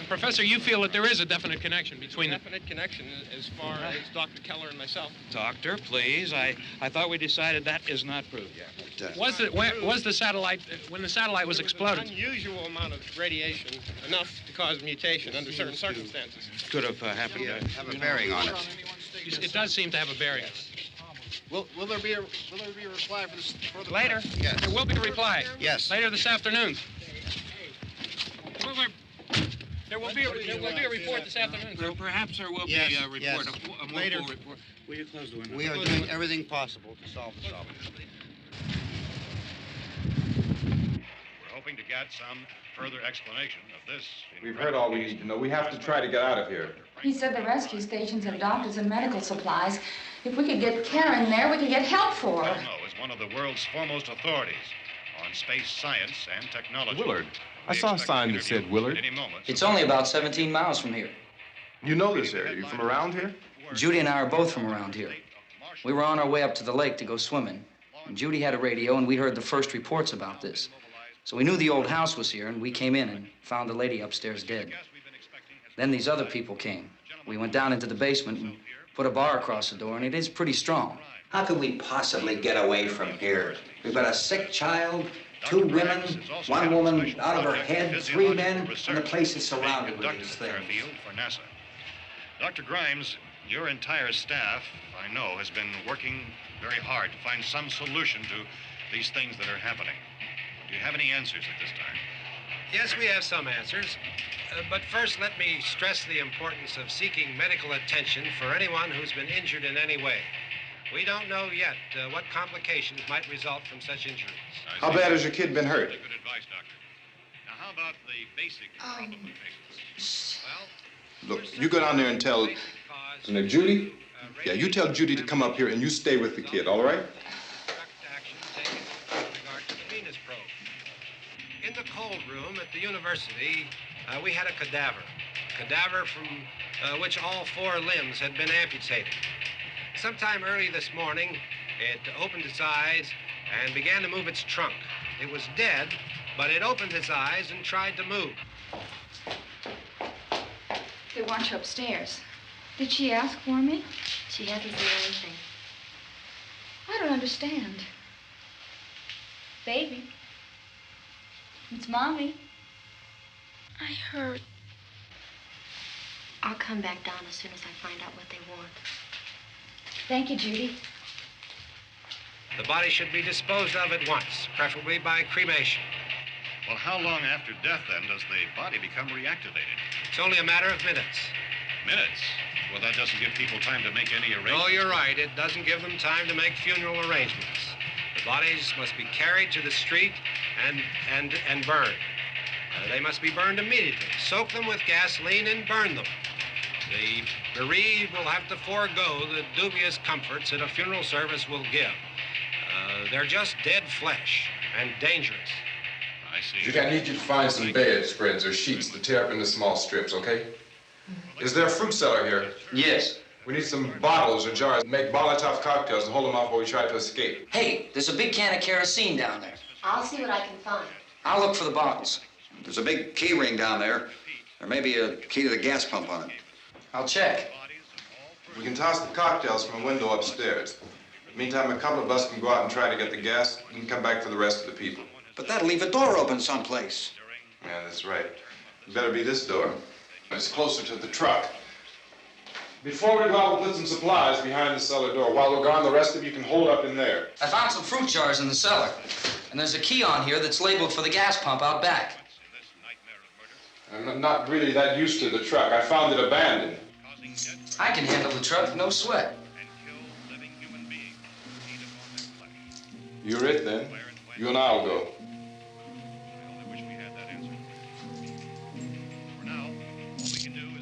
Speaker 14: Professor, you feel that there is a definite connection between them?
Speaker 16: Definite connection as far as Dr. Keller and myself.
Speaker 15: Doctor, please. I thought we decided that is not proved yet.
Speaker 14: Was the satellite, when the satellite was exploded?
Speaker 16: An unusual amount of radiation, enough to cause mutation under certain circumstances.
Speaker 15: Could have happened.
Speaker 17: Have a bearing on it.
Speaker 14: It does seem to have a bearing.
Speaker 17: Will there be a reply for the
Speaker 14: later?
Speaker 17: Yes.
Speaker 14: There will be a reply.
Speaker 17: Yes.
Speaker 14: Later this afternoon. There will be a report this afternoon.
Speaker 15: Well, perhaps there will
Speaker 17: Yes,
Speaker 15: be a report,
Speaker 17: yes.
Speaker 15: a more
Speaker 17: Later.
Speaker 15: full report. Will you close the window?
Speaker 17: We are doing everything possible to solve the problem.
Speaker 4: We're hoping to get some further explanation of this.
Speaker 9: We've heard all we need to know. We have to try to get out of here.
Speaker 10: He said the rescue stations have doctors and medical supplies. If we could get care in there, we could get help for her.
Speaker 4: Elmo is one of the world's foremost authorities on space science and technology.
Speaker 5: Willard. I saw a sign that said Willard.
Speaker 4: Any moment.
Speaker 7: It's only about 17 miles from here.
Speaker 5: You know this area. You from around here?
Speaker 7: Judy and I are both from around here. We were on our way up to the lake to go swimming, and Judy had a radio, and we heard the first reports about this. So we knew the old house was here, and we came in and found the lady upstairs dead. Then these other people came. We went down into the basement and put a bar across the door, and it is pretty strong.
Speaker 8: How could we possibly get away from here? We've got a sick child, 2 women, 1 woman out of her head, 3 men, and the place is surrounded with these things.
Speaker 4: For NASA. Dr. Grimes, your entire staff, I know, has been working very hard to find some solution to these things that are happening. Do you have any answers at this time?
Speaker 16: Yes, we have some answers. But first, let me stress the importance of seeking medical attention for anyone who's been injured in any way. We don't know yet what complications might result from such injuries.
Speaker 9: How bad has your kid been hurt?
Speaker 4: Good advice, Doctor. Now, how about the basic complications?
Speaker 9: Look, you go down there and tell... Isn't it Judy? Yeah, you tell Judy to come up here and you stay with the kid, all right?
Speaker 16: In the cold room at the university, we had a cadaver from which all 4 limbs had been amputated. Sometime early this morning, it opened its eyes and began to move its trunk. It was dead, but it opened its eyes and tried to move.
Speaker 10: They want you upstairs. Did she ask for me?
Speaker 12: She hasn't said anything.
Speaker 10: I don't understand. Baby. It's Mommy.
Speaker 12: I heard. I'll come back down as soon as I find out what they want.
Speaker 10: Thank you, Judy.
Speaker 16: The body should be disposed of at once, preferably by cremation.
Speaker 4: Well, how long after death, then, does the body become reactivated?
Speaker 16: It's only a matter of minutes.
Speaker 4: Minutes? Well, that doesn't give people time to make any arrangements.
Speaker 16: Oh, you're right. It doesn't give them time to make funeral arrangements. The bodies must be carried to the street and burned. They must be burned immediately. Soak them with gasoline and burn them. The bereaved will have to forego the dubious comforts that a funeral service will give. They're just dead flesh and dangerous.
Speaker 4: I see.
Speaker 9: Judy, I need you to find some bedspreads or sheets to tear up into small strips, okay? Is there a fruit cellar here?
Speaker 7: Yes.
Speaker 9: We need some bottles or jars to make Molotov cocktails and hold them off while we try to escape.
Speaker 7: Hey, there's a big can of kerosene down there.
Speaker 12: I'll see what I can find.
Speaker 7: I'll look for the bottles.
Speaker 8: There's a big key ring down there. There may be a key to the gas pump on it.
Speaker 7: I'll check.
Speaker 9: We can toss the cocktails from a window upstairs. Meantime, a couple of us can go out and try to get the gas and come back for the rest of the people.
Speaker 8: But that'll leave a door open someplace.
Speaker 9: Yeah, that's right. It better be this door. It's closer to the truck. Before we go out, we'll put some supplies behind the cellar door. While we're gone, the rest of you can hold up in there.
Speaker 7: I found some fruit jars in the cellar. And there's a key on here that's labeled for the gas pump out back.
Speaker 9: I'm not really that used to the truck. I found it abandoned.
Speaker 7: I can handle the truck, no sweat.
Speaker 9: You're it, then. You and I'll go.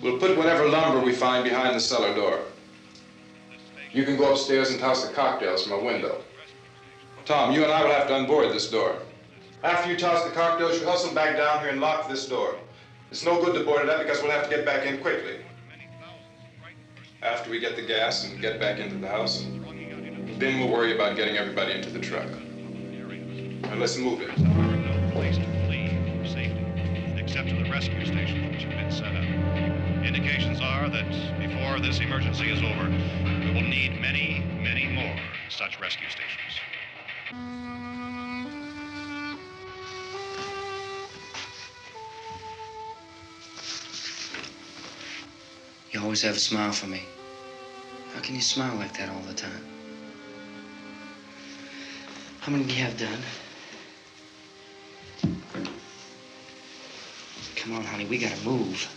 Speaker 9: We'll put whatever lumber we find behind the cellar door. You can go upstairs and toss the cocktails from a window. Tom, you and I will have to unboard this door. After you toss the cocktails, you hustle back down here and lock this door. It's no good to board it up because we'll have to get back in quickly. After we get the gas and get back into the house, then we'll worry about getting everybody into the truck. Now let's move it.
Speaker 4: There are no place to flee for safety, except to the rescue stations which have been set up. Indications are that before this emergency is over, we will need many, many more such rescue stations.
Speaker 7: You always have a smile for me. How can you smile like that all the time? How many do you have done? Come on, honey, we gotta move.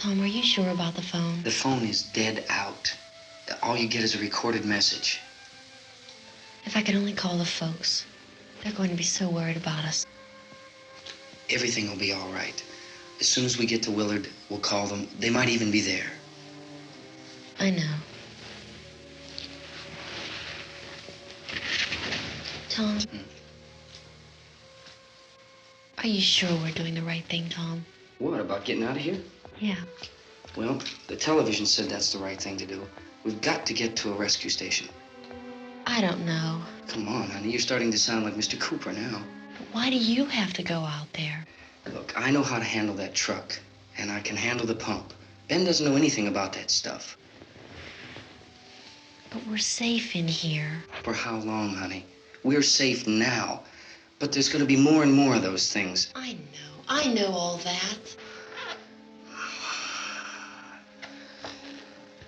Speaker 12: Tom, are you sure about the phone?
Speaker 7: The phone is dead out. All you get is a recorded message.
Speaker 12: If I could only call the folks. They're going to be so worried about us.
Speaker 7: Everything will be all right. As soon as we get to Willard, we'll call them. They might even be there.
Speaker 12: I know. Tom, are you sure we're doing the right thing, Tom?
Speaker 7: What, about getting out of here?
Speaker 12: Yeah.
Speaker 7: Well, the television said that's the right thing to do. We've got to get to a rescue station.
Speaker 12: I don't know.
Speaker 7: Come on, honey. You're starting to sound like Mr. Cooper now.
Speaker 12: But why do you have to go out there?
Speaker 7: Look, I know how to handle that truck, and I can handle the pump. Ben doesn't know anything about that stuff.
Speaker 12: But we're safe in here.
Speaker 7: For how long, honey? We're safe now. But there's going to be more and more of those things.
Speaker 12: I know all that.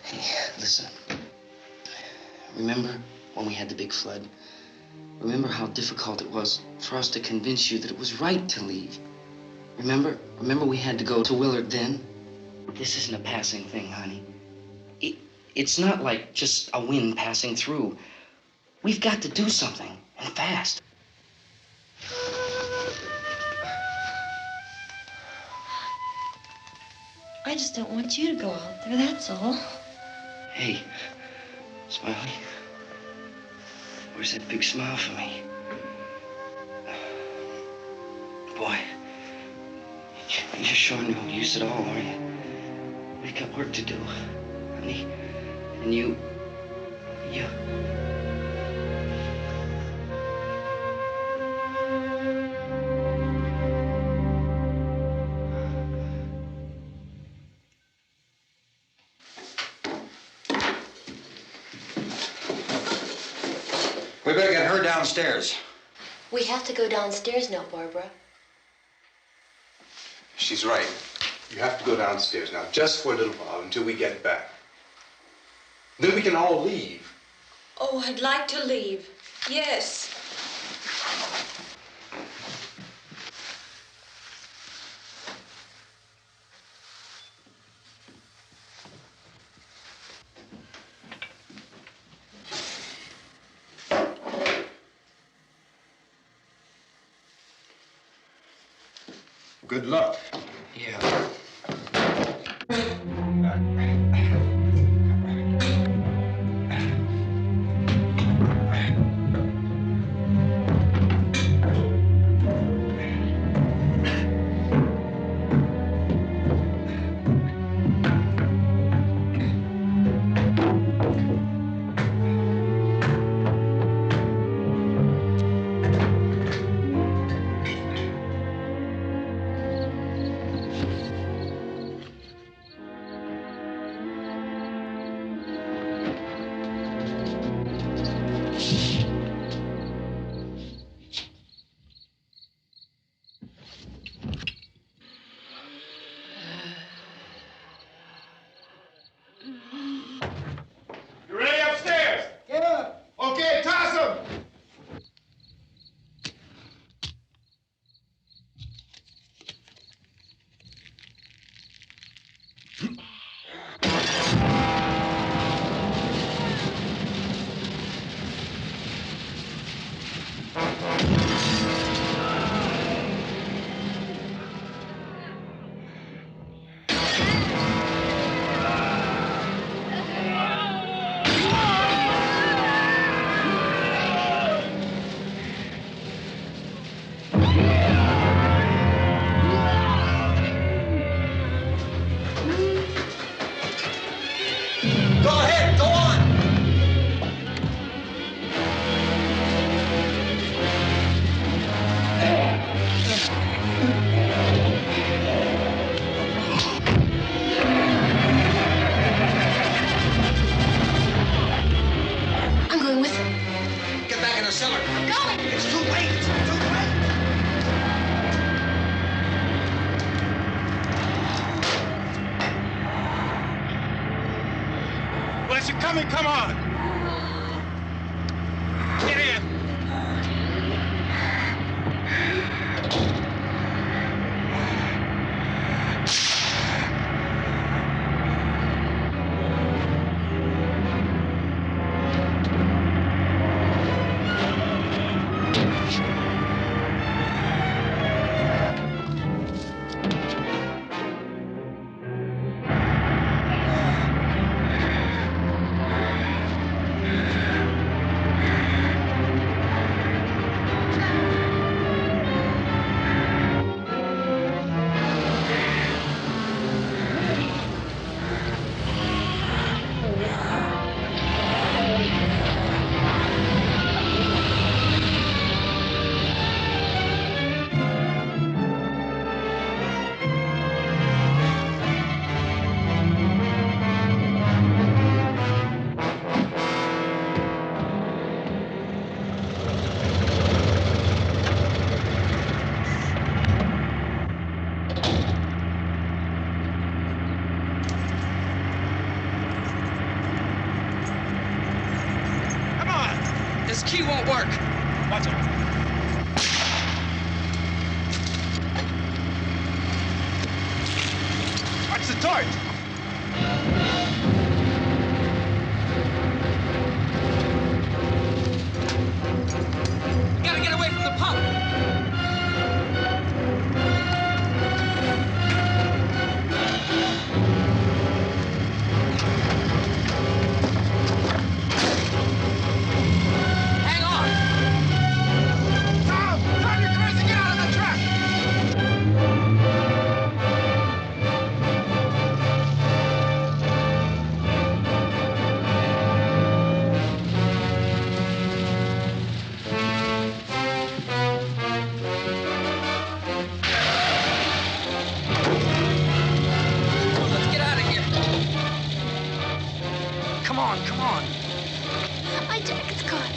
Speaker 7: Hey, listen. Remember when we had the big flood? Remember how difficult it was for us to convince you that it was right to leave? Remember we had to go to Willard then? This isn't a passing thing, honey. It's not like just a wind passing through. We've got to do something, and fast.
Speaker 12: I just don't want you to go out there, that's all.
Speaker 7: Hey, Smiley. Where's that big smile for me? Boy, you're showing no use at all, are you? We've got work to do, honey. And you...
Speaker 8: We better get her downstairs.
Speaker 12: We have to go downstairs now, Barbara.
Speaker 5: She's right. You have to go downstairs now, just for a little while, until we get back. Then we can all leave.
Speaker 6: Oh, I'd like to leave. Yes.
Speaker 9: Good luck.
Speaker 7: Yeah.
Speaker 13: You ready upstairs? Yeah. Okay, toss him.
Speaker 8: Go ahead, go on.
Speaker 12: I'm going with him.
Speaker 8: Get back in the cellar.
Speaker 12: I'm going.
Speaker 8: It's too late. It's too late.
Speaker 13: Well, as you're coming, come on. Get in.
Speaker 7: key won't work.
Speaker 17: Watch it. Watch the torch.
Speaker 7: We gotta get away from the pump. Hang on.
Speaker 17: Tom! Tom, you're crazy! Get out of the truck!
Speaker 7: Let's get out of here. Come on, come on.
Speaker 12: My jacket's caught.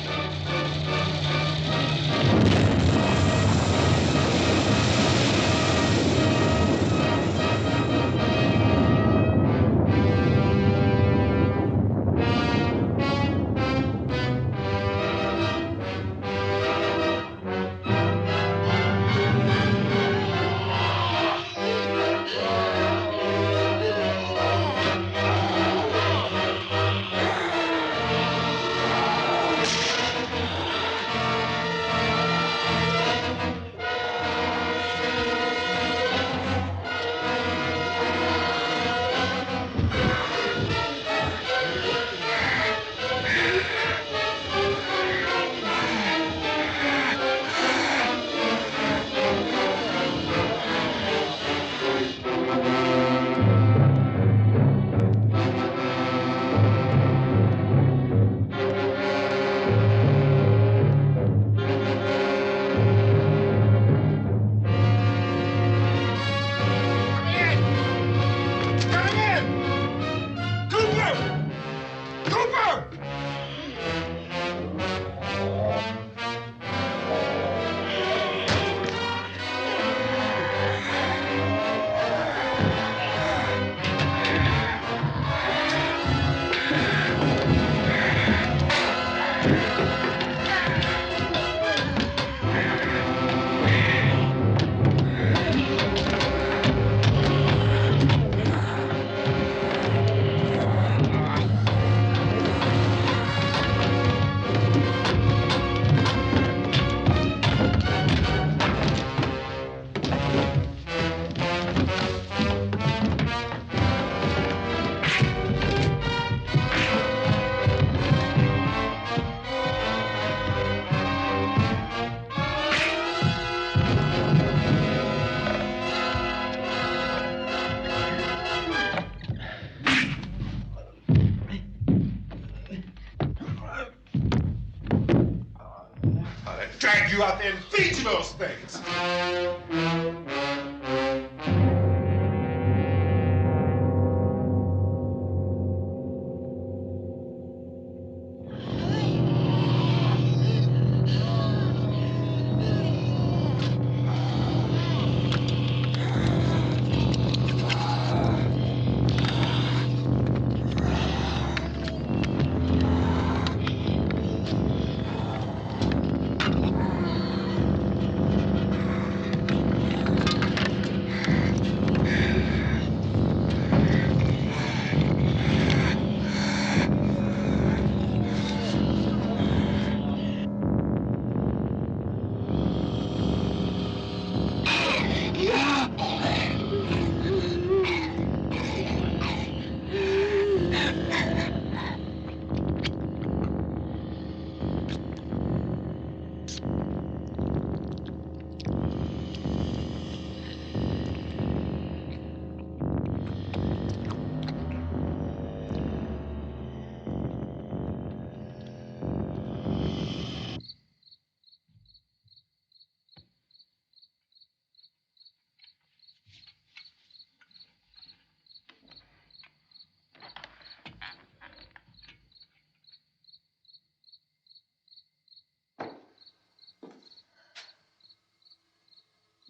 Speaker 9: Drag you out there and feed you those things.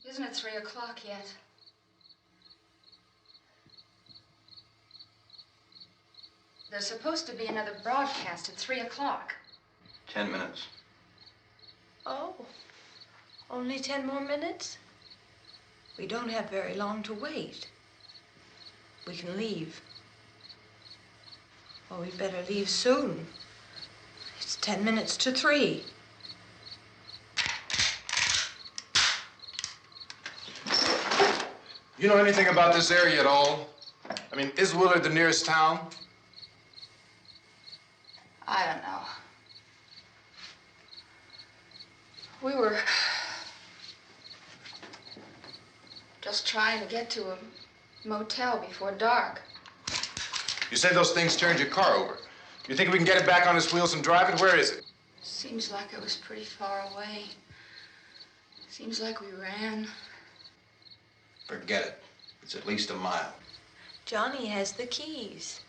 Speaker 10: Isn't it 3 o'clock yet? There's supposed to be another broadcast at 3 o'clock.
Speaker 18: 10 minutes.
Speaker 6: Oh, only 10 more minutes? We don't have very long to wait. We can leave. Well, we better leave soon. It's 10 minutes to 3.
Speaker 9: You know anything about this area at all? I mean, is Willard the nearest town?
Speaker 10: I don't know. We were just trying to get to a motel before dark.
Speaker 9: You said those things turned your car over. You think we can get it back on its wheels and drive it? Where is it?
Speaker 10: Seems like it was pretty far away. Seems like we ran.
Speaker 8: Forget it. It's at least a mile.
Speaker 6: Johnny has the keys.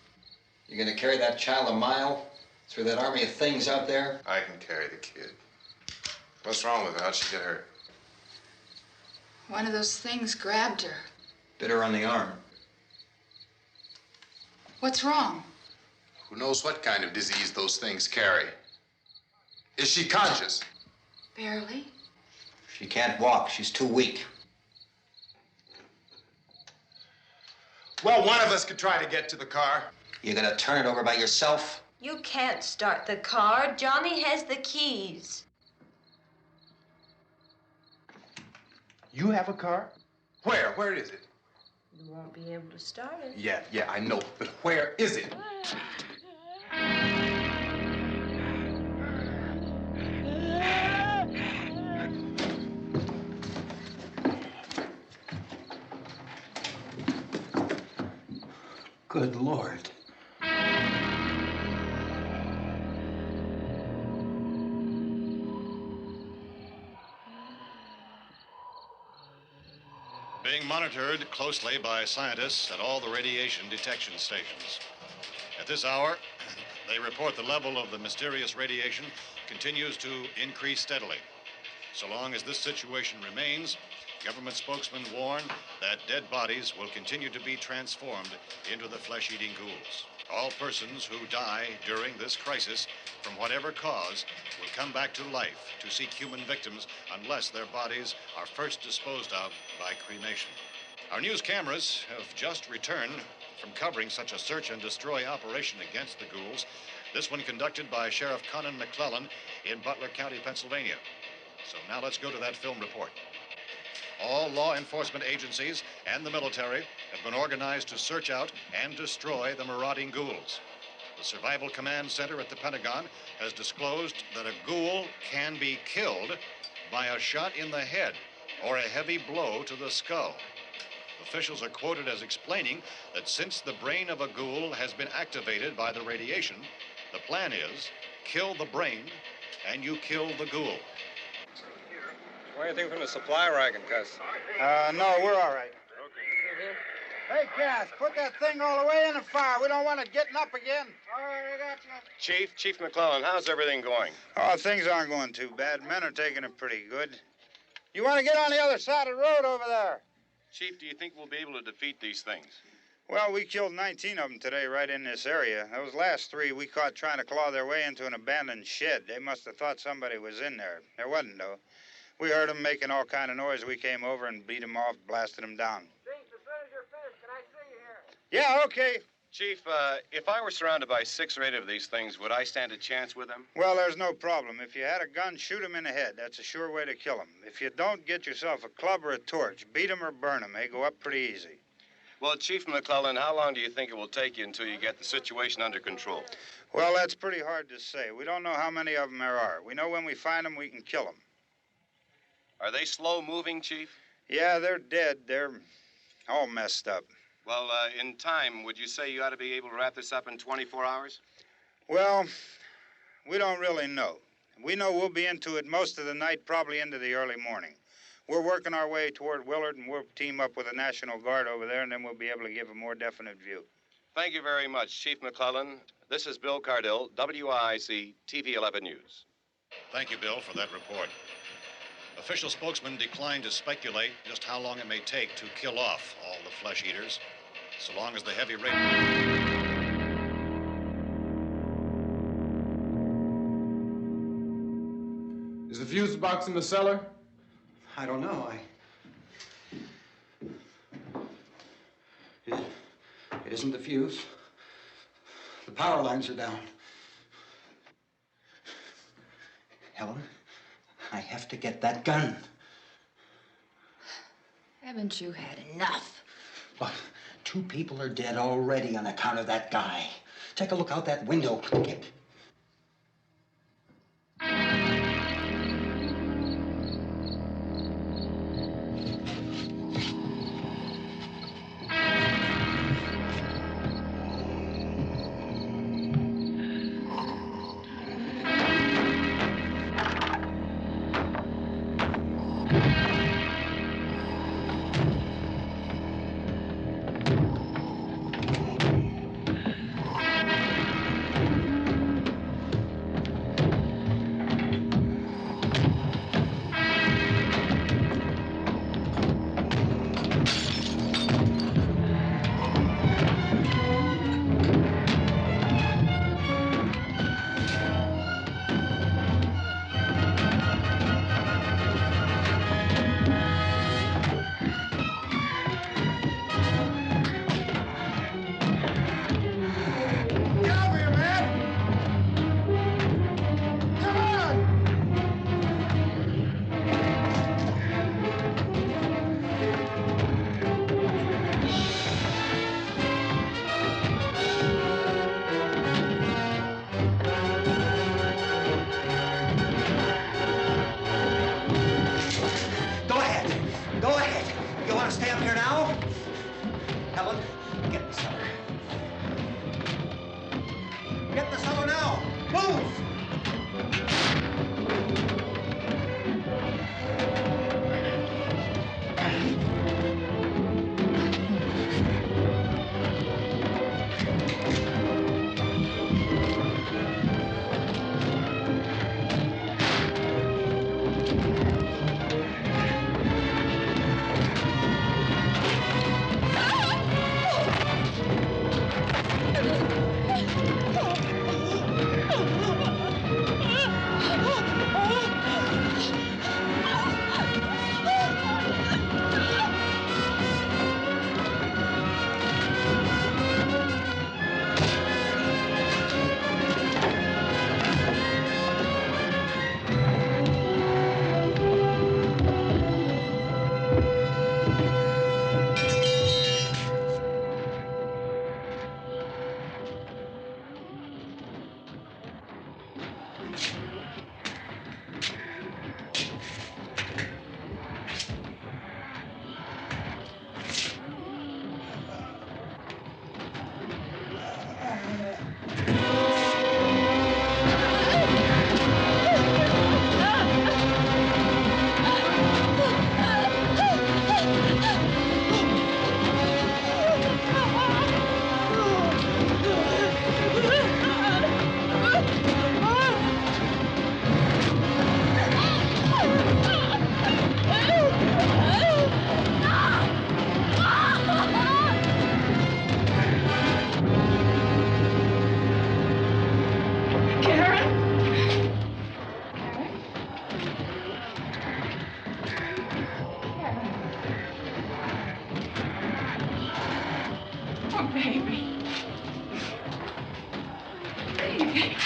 Speaker 8: You're gonna carry that child a mile through that army of things out there?
Speaker 9: I can carry the kid. What's wrong with her? How'd she get hurt?
Speaker 10: One of those things grabbed her.
Speaker 8: Bit her on the arm.
Speaker 10: What's wrong?
Speaker 9: Who knows what kind of disease those things carry? Is she conscious?
Speaker 10: Barely.
Speaker 8: She can't walk. She's too weak.
Speaker 9: Well, one of us could try to get to the car.
Speaker 8: You gonna turn it over by yourself?
Speaker 6: You can't start the car. Johnny has the keys.
Speaker 9: You have a car? Where? Where is it?
Speaker 6: You won't be able to start it.
Speaker 9: Yeah, I know. But where is it?
Speaker 8: Good Lord.
Speaker 4: Being monitored closely by scientists at all the radiation detection stations. At this hour, they report the level of the mysterious radiation continues to increase steadily. So long as this situation remains, government spokesmen warn that dead bodies will continue to be transformed into the flesh-eating ghouls. All persons who die during this crisis, from whatever cause, will come back to life to seek human victims unless their bodies are first disposed of by cremation. Our news cameras have just returned from covering such a search and destroy operation against the ghouls, this one conducted by Sheriff Conan McClellan in Butler County, Pennsylvania. So now let's go to that film report. All law enforcement agencies and the military have been organized to search out and destroy the marauding ghouls. The Survival Command Center at the Pentagon has disclosed that a ghoul can be killed by a shot in the head or a heavy blow to the skull. Officials are quoted as explaining that since the brain of a ghoul has been activated by the radiation, the plan is kill the brain and you kill the ghoul.
Speaker 13: Anything from the supply wagon, Cuss?
Speaker 17: No, we're all right. Hey, Cass, put that thing all the way in the fire. We don't want it getting up again. All right, I got you.
Speaker 13: Chief McClellan, how's everything going?
Speaker 17: Oh, things aren't going too bad. Men are taking it pretty good. You want to get on the other side of the road over there?
Speaker 13: Chief, do you think we'll be able to defeat these things?
Speaker 17: Well, we killed 19 of them today right in this area. Those last 3 we caught trying to claw their way into an abandoned shed. They must have thought somebody was in there. There wasn't, though. We heard them making all kind of noise. We came over and beat them off, blasted them down.
Speaker 11: Chief, as soon as you're finished, can I see you here?
Speaker 17: Yeah, okay.
Speaker 13: Chief, if I were surrounded by 6 or 8 of these things, would I stand a chance with them?
Speaker 17: Well, there's no problem. If you had a gun, shoot them in the head. That's a sure way to kill them. If you don't, get yourself a club or a torch. Beat them or burn them. They go up pretty easy.
Speaker 13: Well, Chief McClellan, how long do you think it will take you until you get the situation under control?
Speaker 17: Well, that's pretty hard to say. We don't know how many of them there are. We know when we find them, we can kill them.
Speaker 13: Are they slow-moving, Chief?
Speaker 17: Yeah, they're dead. They're all messed up.
Speaker 13: Well, in time, would you say you ought to be able to wrap this up in 24 hours?
Speaker 17: Well, we don't really know. We know we'll be into it most of the night, probably into the early morning. We're working our way toward Willard, and we'll team up with the National Guard over there, and then we'll be able to give a more definite view.
Speaker 13: Thank you very much, Chief McClellan. This is Bill Cardill, WIC TV 11 News.
Speaker 4: Thank you, Bill, for that report. Official spokesman declined to speculate just how long it may take to kill off all the flesh eaters, so long as the heavy rain...
Speaker 9: Is the fuse box in the cellar?
Speaker 8: I don't know. It isn't the fuse. The power lines are down. Helen, I have to get that gun.
Speaker 6: Haven't you had enough?
Speaker 8: But 2 people are dead already on account of that guy. Take a look out that window. Get. Go ahead. You want to stay up here now? Helen, get in the cellar. Get in the cellar now. Move!
Speaker 10: Oh, baby. Baby.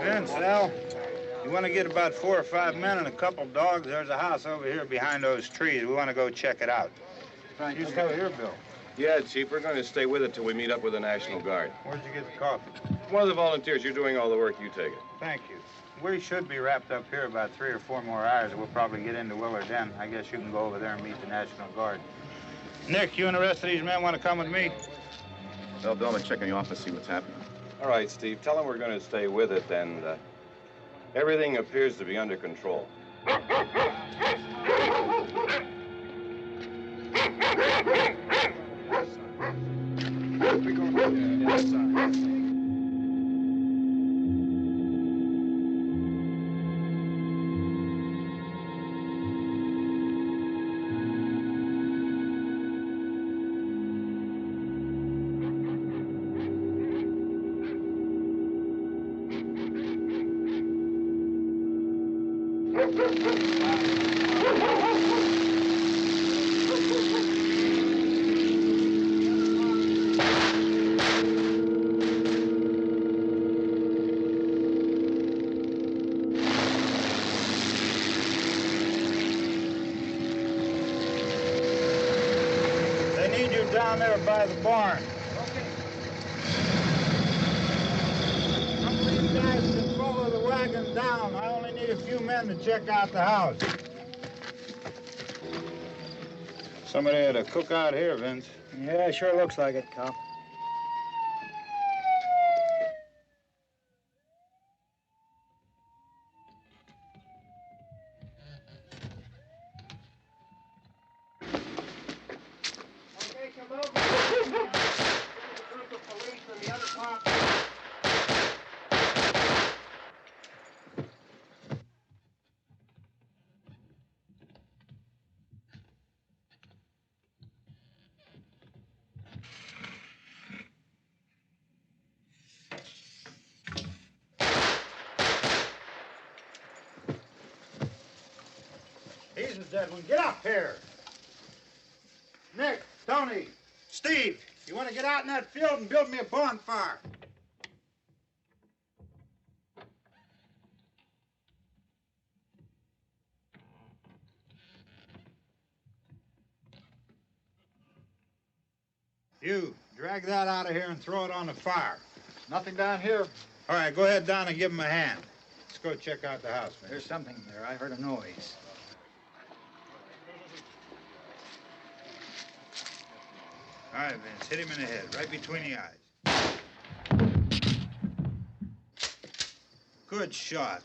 Speaker 17: Vince, Al, you want to get about 4 or 5 men and a couple dogs? There's a house over here behind those trees. We want to go check it out.
Speaker 18: Right.
Speaker 17: You still here, Bill?
Speaker 13: Yeah, Chief, we're going to stay with it till we meet up with the National Guard.
Speaker 17: Where'd you get the coffee?
Speaker 13: One of the volunteers. You're doing all the work. You take it.
Speaker 17: Thank you. We should be wrapped up here about 3 or 4 more hours. We'll probably get into Willard then. I guess you can go over there and meet the National Guard. Nick, you and the rest of these men want to come with me?
Speaker 18: Well, Bill, I'm check in the office, see what's happening.
Speaker 13: All right, Steve. Tell them we're going to stay with it, and everything appears to be under control.
Speaker 17: They need you down there by the barn. Some of these guys can follow the wagon down. I only need a few men to check out the house. Somebody had a cookout here, Vince.
Speaker 18: Yeah, sure looks like it, Cop.
Speaker 17: He's a dead one. Get up here. Nick, Tony, Steve, you want to get out in that field and build me a bonfire? You, drag that out of here and throw it on the fire.
Speaker 18: Nothing down here.
Speaker 17: All right, go ahead down and give him a hand. Let's go check out the house, man.
Speaker 18: There's something there. I heard a noise.
Speaker 17: All right, Vince, hit him in the head, right between the eyes. Good shot.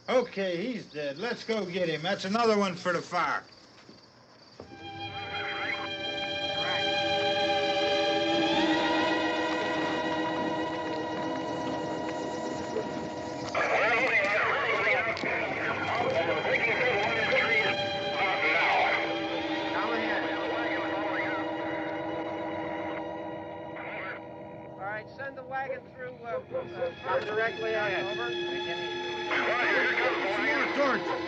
Speaker 17: Okay, he's dead. Let's go get him. That's another one for the fire.
Speaker 11: Send the wagon through directly ahead. Over.
Speaker 17: Some more torches.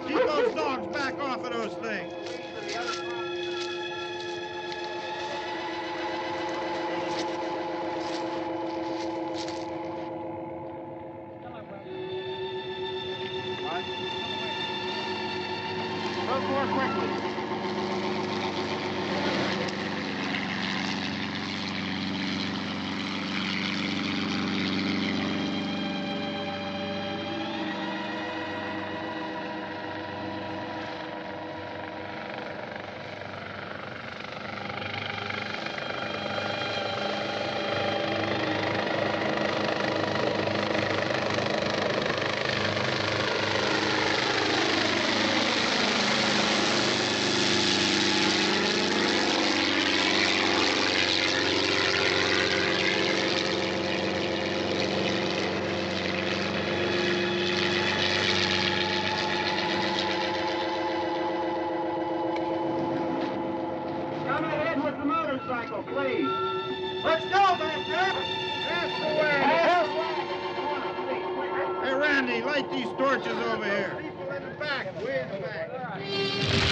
Speaker 17: Keep those dogs back off of those things.
Speaker 11: Move more quickly.
Speaker 18: Please. Let's go back there. That's the way.
Speaker 17: Hey, Randy, light these torches over here. People in the back, way in the back.